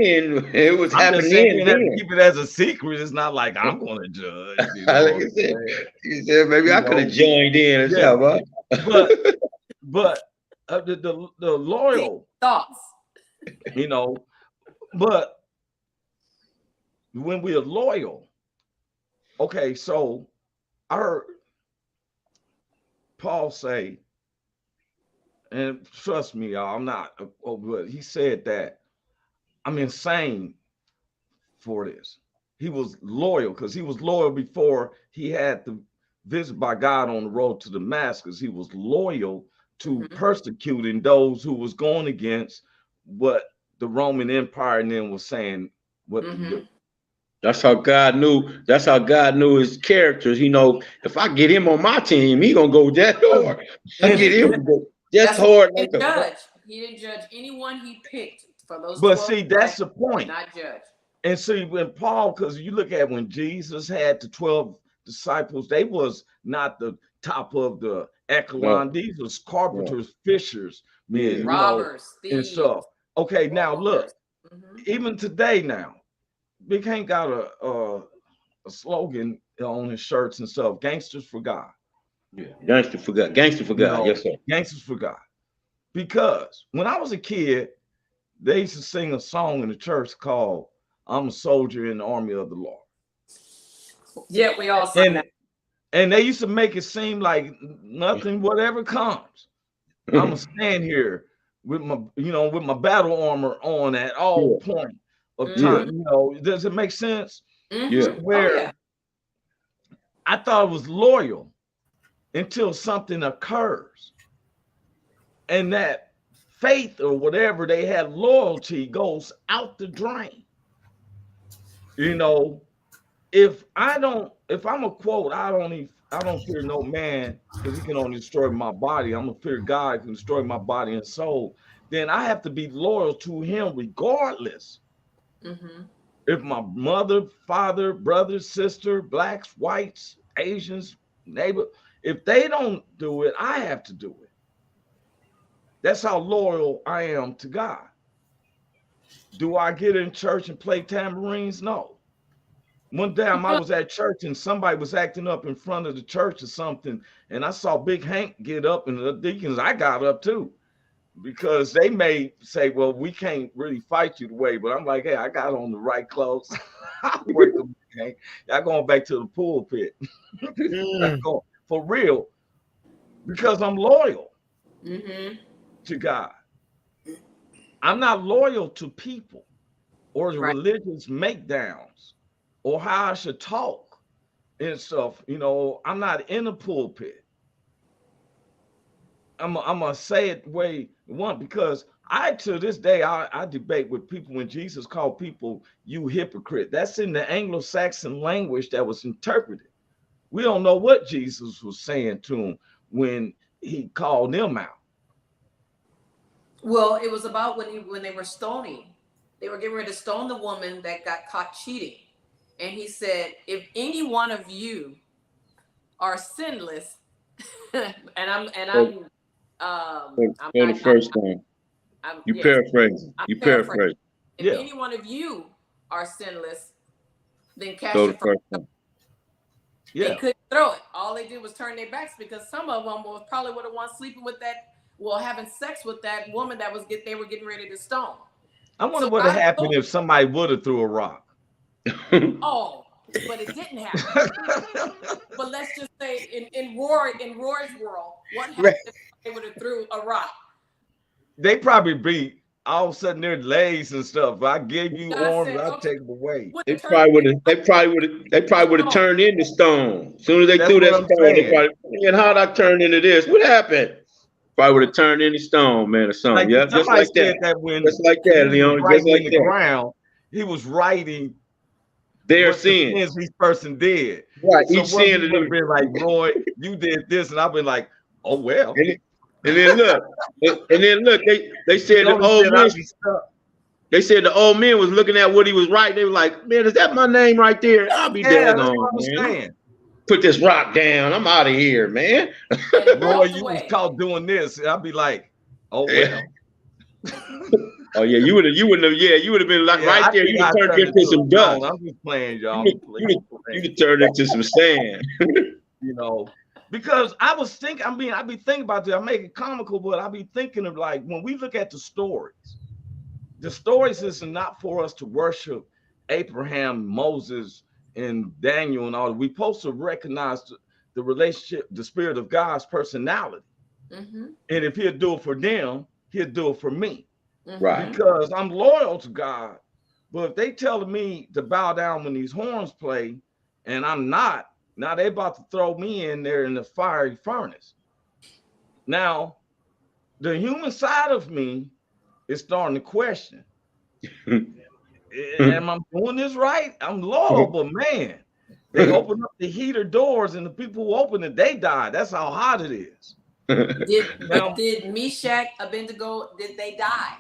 It was I'm just happening saying we have to then. keep it as a secret. It's not like I'm going to judge. You know Like what you I'm said, saying? you said, maybe I could have joined in and Yeah. stuff, huh? But the loyal, Thoughts. you know, but when we are loyal, okay, so I heard Paul say, and trust me, y'all, I'm not, but he said that I'm insane for this. He was loyal because he was loyal before he had the visit by God on the road to Damascus. He was loyal to persecuting those who was going against what the Roman Empire and then was saying what to do. That's how God knew. That's how God knew his characters. You know, if I get him on my team, he gonna go that hard. I get him just hard. He didn't judge. He didn't judge anyone he picked for those. But see, that's the point. Not judge. And see, when Paul, because you look at when Jesus had the 12 disciples, they was not the top of the echelon. These was carpenters, fishers, men, robbers, you know, and stuff. Okay, now look, even today now, Big Hank got a slogan on his shirts and stuff: "Gangsters for God." Yeah, gangster for God. Gangster for God. You know, yes, sir. Gangsters for God. Because when I was a kid, they used to sing a song in the church called "I'm a Soldier in the Army of the Lord." Yeah, we all sing that. And they used to make it seem like nothing, whatever comes, I'm gonna stand here with my, with my battle armor on at all point of time. You know, does it make sense? Yeah. Where I thought it was loyal until something occurs, and that faith or whatever they had loyalty goes out the drain. You know, if I'm a quote, I don't fear no man because he can only destroy my body. I'm gonna fear God can destroy my body and soul. Then I have to be loyal to him regardless. If my mother, father, brother, sister, blacks, whites, Asians, neighbor, if they don't do it, I have to do it. That's how loyal I am to God. Do I get in church and play tambourines? No. One time I was at church and somebody was acting up in front of the church or something, and I saw Big Hank get up, and the deacons, I got up too, because they may say, well, we can't really fight you the way, but I'm like, hey, I got on the right clothes. I work with Big Hank. Y'all going back to the pulpit. For real, because I'm loyal to God. I'm not loyal to people or the religious makedowns or how I should talk and stuff. You know, I'm not in the pulpit. I'm gonna say it way one, because to this day I debate with people when Jesus called people you hypocrite. That's in the Anglo-Saxon language that was interpreted. We don't know what Jesus was saying to them when he called them out. Well, it was about when they were stoning. They were getting ready to stone the woman that got caught cheating. And he said, if any one of you are sinless, and I'm the first time. You paraphrase. You paraphrase. If any one of you are sinless, then cast Go your the first time. They couldn't throw it. All they did was turn their backs, because some of them was probably would have wanted sleeping with that, having sex with that woman that they were getting ready to stone. I wonder So what would I happen hope- if somebody would have threw a rock. Oh, but it didn't happen. But let's just say in Roy's world, what happened if they would have threw a rock? They probably be all of a sudden they're legs and stuff. If I give you God arms, said, I'll okay, take them away. what They turn- probably would have turned into stone. As soon as they That's threw that what I'm stone, they saying. probably, man, how'd I turn into this? What happened? Probably would have turned into stone, man, or something. Like Yeah, just somebody like said that. that when Just like he that, was Leon. Just writing like in the that. ground, he was writing They're what the seeing. sins each person did. Right. So Each what sin we that would have been like, Roy, you did this, and I've been like, oh well. and then look, they said the Only old said man. I'd be stuck. They said the old man was looking at what he was writing. They were like, man, is that my name right there? I'll be Yeah, dead that's on, what I'm man. saying. Put this rock down. I'm out of here, man. Roy, you was caught doing this. I'd be like, oh well. Oh yeah, you would have been like right there. You'd have turned into some dust. I'm just playing, y'all. You'd have turned into some sand. You know, because I was thinking, I be thinking about this. I make it comical, but I be thinking of like when we look at the stories is not for us to worship Abraham, Moses, and Daniel and all. We're supposed to recognize the relationship, the spirit of God's personality. Mm-hmm. And if he'll do it for them, he'll do it for me. Mm-hmm. Right. Because I'm loyal to God. But if they telling me to bow down when these horns play, and I'm not, now they about to throw me in there in the fiery furnace. Now, the human side of me is starting to question. Am I doing this right? I'm loyal, but man, they open up the heater doors and the people who open it, they die. That's how hot it is. Did Meshach, Abednego, did they die?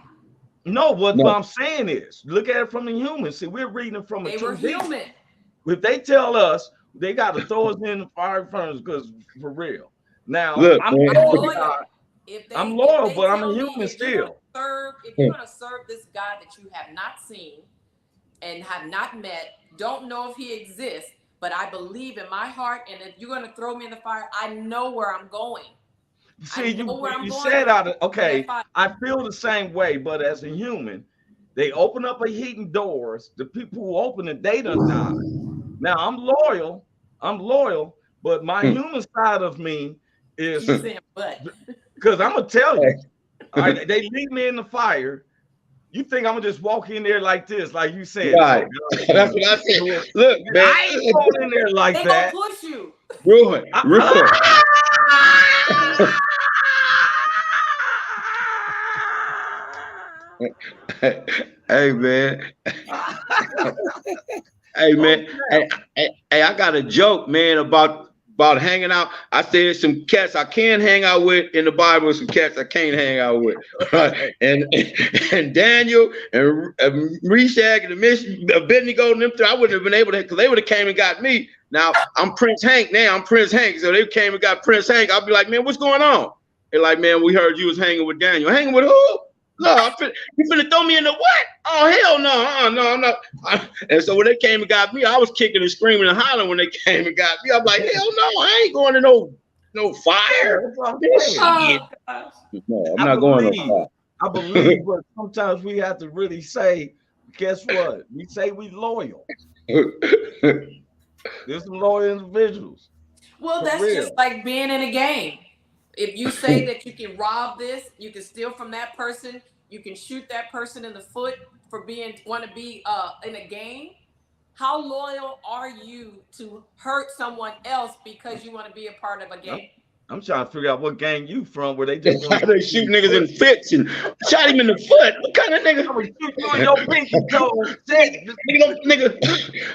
No, what I'm saying is, look at it from the human. See, we're reading it from a They were human. If they tell us they got to throw us in the fire furnace, because for real. Now, look, I'm loyal. I'm loyal, but I'm a human still. If you're going to serve this God that you have not seen and have not met, don't know if he exists, but I believe in my heart, and if you're going to throw me in the fire, I know where I'm going. See, you said out of, okay, I feel the same way, but as a human, they open up a heating doors. The people who open it, they done die. Now I'm loyal, but my human side of me is because I'm gonna tell you, all right, they leave me in the fire. You think I'm gonna just walk in there like this, like you said? Right. That's what I said. Look, man, I ain't going in there like that. They gonna push you. Ruin. Hey man. Hey man. Hey, I got a joke, man, about hanging out. I said some cats I can hang out with in the Bible, and some cats I can't hang out with. Right? And Daniel and Meshach and Abednego and them three, I wouldn't have been able to, because they would have came and got me. Now I'm Prince Hank. So they came and got Prince Hank. I'll be like, man, what's going on? They're like, man, we heard you was hanging with Daniel. Hanging with who? No, you finna throw me in the what? Oh, hell no. No, I'm not. And so when they came and got me, I was kicking and screaming and hollering when they came and got me. I'm like, hell no, I ain't going to no fire. No, I'm not going to fire. I believe, but sometimes we have to really say, guess what? We say we loyal. There's some loyal individuals. Well, that's just like being in a game. If you say that you can rob this, you can steal from that person, you can shoot that person in the foot for want to be in a game. How loyal are you to hurt someone else because you want to be a part of a game? I'm trying to figure out what gang you from, where they just they shoot niggas in fits and shot him in the foot. What kind of nigga? Your pinky toe.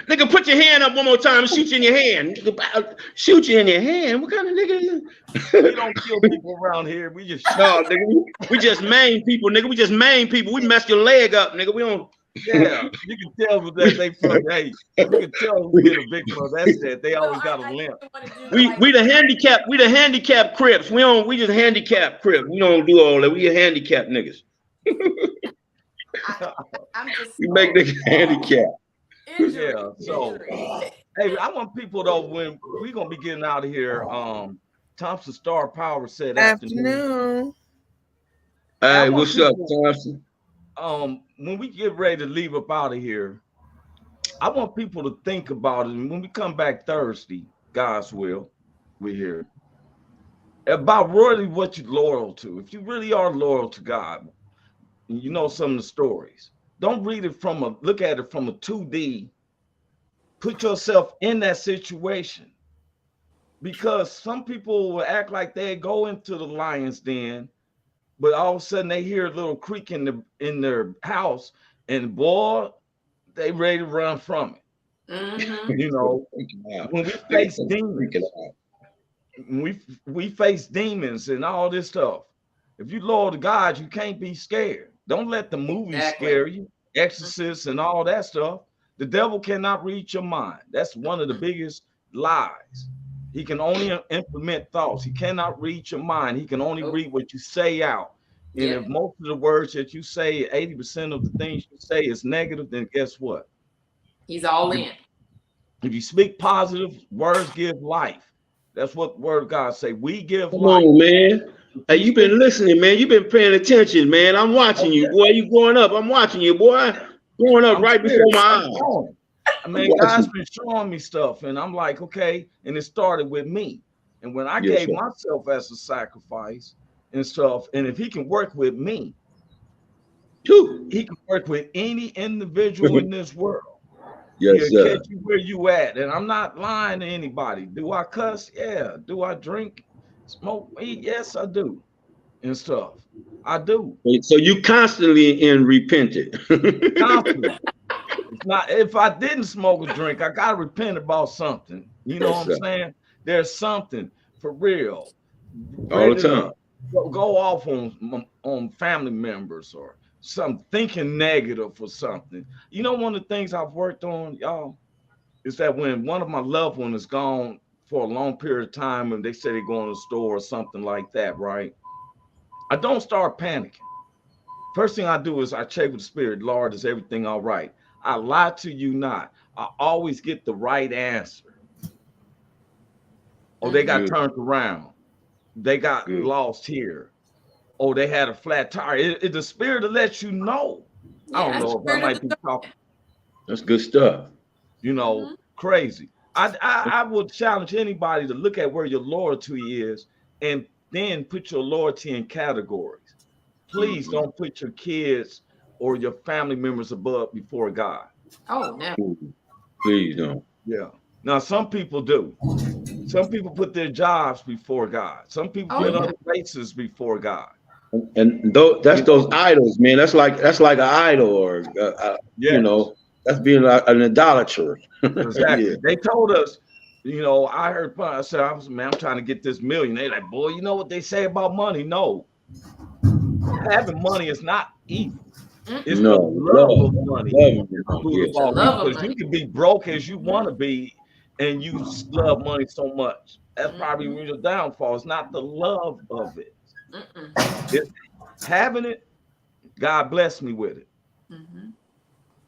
Nigga, put your hand up one more time and shoot you in your hand. Shoot you in your hand. What kind of nigga is that? We don't kill people around here. We just no, nigga. We just maim people, nigga. We just maim people. We mess your leg up, nigga. We don't. Yeah, you can tell that they from. Hey, you can tell who get a victim of that shit. They always got a limp. We the handicapped Crips. We just handicapped Crips. We don't do all that. We a handicapped niggas. We make niggas handicapped. Yeah. So, hey, I want people though, when we gonna be getting out of here. Thompson Star Power said afternoon. Hey, what's up, Thompson? when we get ready to leave up out of here, I want people to think about it. And when we come back Thursday, God's will, we're here. About really what you're loyal to. If you really are loyal to God, and you know some of the stories, don't read it look at it from a 2D. Put yourself in that situation. Because some people will act like they go into the lion's den, but all of a sudden they hear a little creak in their house, and boy, they ready to run from it. Mm-hmm. You know, when we face demons, we face demons and all this stuff. If you loyal to God, you can't be scared. Don't let the movies scare you, exorcists and all that stuff. The devil cannot read your mind. That's one of the biggest lies. He can only implement thoughts. He cannot read your mind. He can only read what you say out. And if most of the words that you say, 80% of the things you say is negative, then guess what? He's all in. If you speak positive, words give life. That's what the word of God say. We give Come life. on, man. Hey, you've been listening, man. You've been paying attention, man. I'm watching you, boy. You growing up. I'm watching you, boy. Growing up right before my eyes. I mean, God's been showing me stuff, and I'm like, okay. And it started with me. And when I gave myself as a sacrifice and stuff, and if he can work with me, he can work with any individual in this world. Yes, He'll sir. catch you where you at. And I'm not lying to anybody. Do I cuss? Yeah. Do I drink, smoke weed? Yes, I do. And stuff. I do. So you constantly in repented. Constantly. It's not, if I didn't smoke or drink, I gotta repent about something. You know what I'm saying? There's something for real. All the time. Go off on family members or some thinking negative or something. You know, one of the things I've worked on, y'all, is that when one of my loved ones is gone for a long period of time and they say they're going to the store or something like that, right? I don't start panicking. First thing I do is I check with the spirit. Lord, is everything all right? I lie to you not. I always get the right answer. Oh, they got turned around. They got lost here. Oh, they had a flat tire. It's the spirit that lets you know. I don't know if I might be talking. That's good stuff. You know, crazy. I would challenge anybody to look at where your loyalty is and then put your loyalty in categories. Please don't put your kids or your family members before God. Oh, no. Please don't. Yeah. Now, some people do. Some people put their jobs before God. Some people put other races before God. And that's those idols, man. That's like an idol, or you know, that's being an idolater. Exactly. They told us, you know, I heard, I said, I'm trying to get this million. They like, boy, you know what they say about money? No, having money is not evil. It's the love of money. Because you can be broke as you want to be, and you love money so much. That's probably your downfall. It's not the love of it. It's having it. God bless me with it.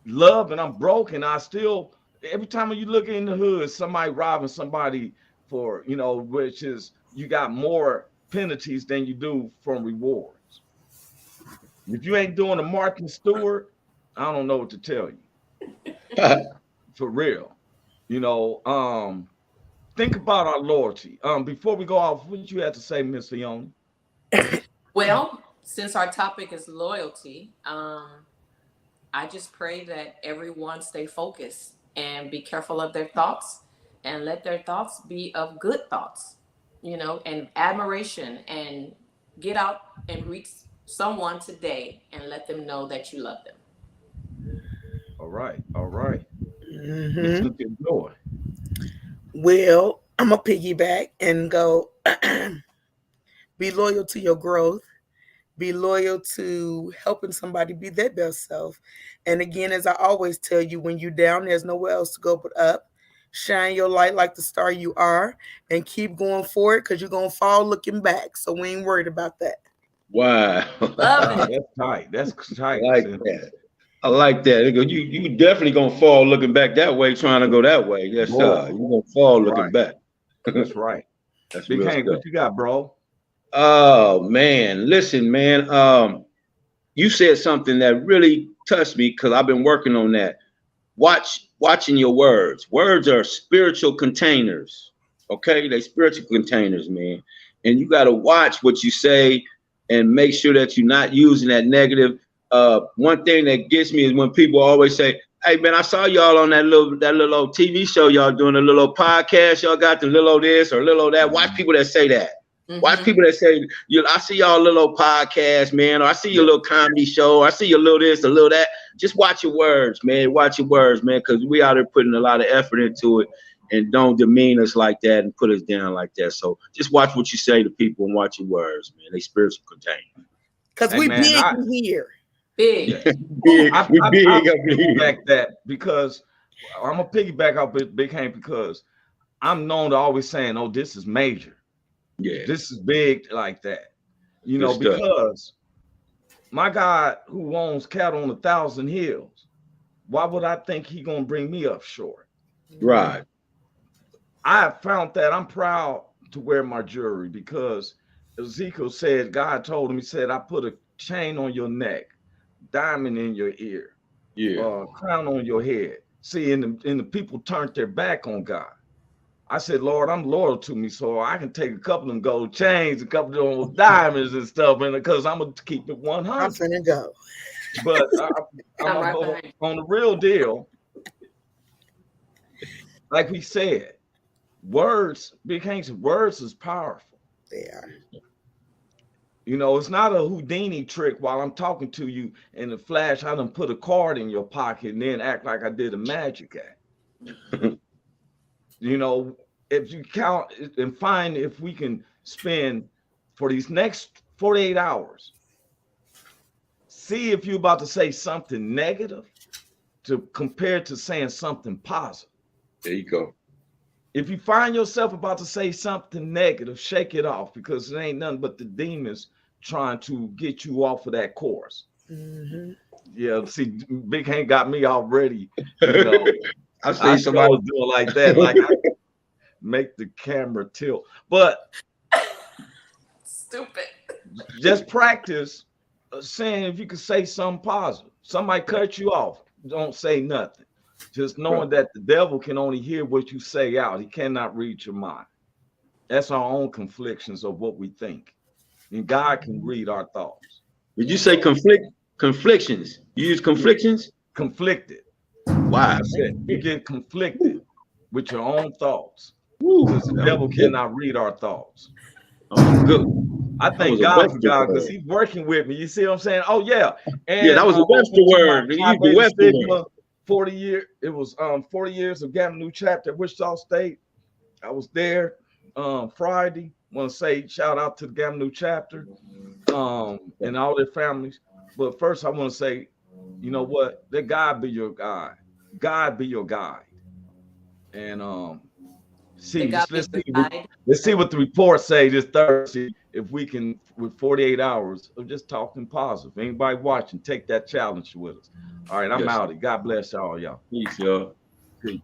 Love, and I'm broke, and I still, every time you look in the hood, somebody robbing somebody for, you know, which is, you got more penalties than you do from rewards. If you ain't doing a Martin Stewart, I don't know what to tell you. For real. You know, think about our loyalty. Before we go off, what did you have to say, Miss Leone? Well, since our topic is loyalty, I just pray that everyone stay focused and be careful of their thoughts and let their thoughts be of good thoughts, you know, and admiration, and get out and reach someone today and let them know that you love them. All right. All right. Well, I'm going to piggyback and go be loyal to your growth. Be loyal to helping somebody be their best self. And again, as I always tell you, when you're down, there's nowhere else to go but up. Shine your light like the star you are and keep going forward, because you're going to fall looking back. So we ain't worried about that. Wow. Love it. That's tight. That's tight. I like that. I like that. You definitely going to fall looking back that way, trying to go that way. Yes, sir. You're going to fall looking back. That's right. That's Big Hank, what you got, bro? Oh man, listen, man. you said something that really touched me because I've been working on that. Watching your words. Words are spiritual containers. Okay, they spiritual containers, man. And you got to watch what you say and make sure that you're not using that negative. One thing that gets me is when people always say, "Hey man, I saw y'all on that little old TV show y'all doing, a little old podcast. Y'all got the little old this or little old that." Watch people that say that. Mm-hmm. Watch people that say, "I see y'all little old podcast, man," or "I see your little comedy show. Or I see your little this, a little that." Just watch your words, man. Watch your words, man, because we out there putting a lot of effort into it, and don't demean us like that and put us down like that. So just watch what you say to people and watch your words, man. They spiritual containers. Because we big here. Big. Big. I Big. that because I'm gonna piggyback off Big Hank because I'm known to always saying, "Oh, this is major. Yeah, this is big," like that. You know, because my God who owns cattle on 1,000 hills, why would I think he gonna bring me up short? Right. I have found that I'm proud to wear my jewelry because Ezekiel said, God told him, he said, "I put a chain on your neck, diamond in your ear, crown on your head." See, and the people turned their back on God. I said, "Lord, I'm loyal to me, so I can take a couple of them gold chains, a couple of them diamonds and stuff, and because I'm gonna keep it 100." I'm finna go. But I'm on the real deal. Like we said, words, Big Hank's words is powerful. They are. You know, it's not a Houdini trick while I'm talking to you in the flash. I done put a card in your pocket and then act like I did a magic act. You know, if you count and find if we can spend for these next 48 hours, see if you're about to say something negative to compare to saying something positive. There you go. If you find yourself about to say something negative, shake it off because it ain't nothing but the demons trying to get you off of that course. Mm-hmm. Yeah, see, Big Hank got me already. You know, I see somebody doing like that, like I make the camera tilt. But stupid. Just practice saying if you can say something positive. Somebody cut you off, don't say nothing. Just knowing that the devil can only hear what you say out. He cannot read your mind. That's our own conflictions of what we think. And God can read our thoughts. Did you say conflictions? You use conflictions? Conflicted. Wow. You get conflicted with your own thoughts. Because the devil cannot read our thoughts. Oh, good. I thank God for God because he's working with me. You see what I'm saying? Oh, yeah. And yeah, that was a Webster word. You used the Webster word. 40 years. It was 40 years of Gavin New Chapter at Wichita State. I was there Friday. Want to say shout out to the Gavin New Chapter and all their families. But first, I want to say, you know what? Let God be your guide. God be your guide. And let's see what the reports say this Thursday. If we can, with 48 hours of just talking positive. Anybody watching, take that challenge with us. All right, I'm out. God bless y'all. Peace, y'all. Peace.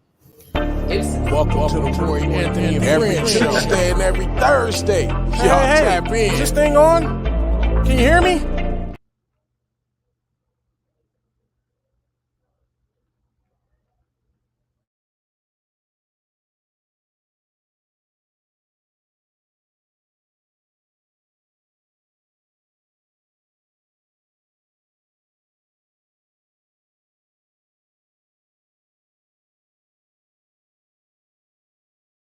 Welcome to the Roy Anthony every Tuesday and every Thursday. Y'all tap in. Is this thing on? Can you hear me?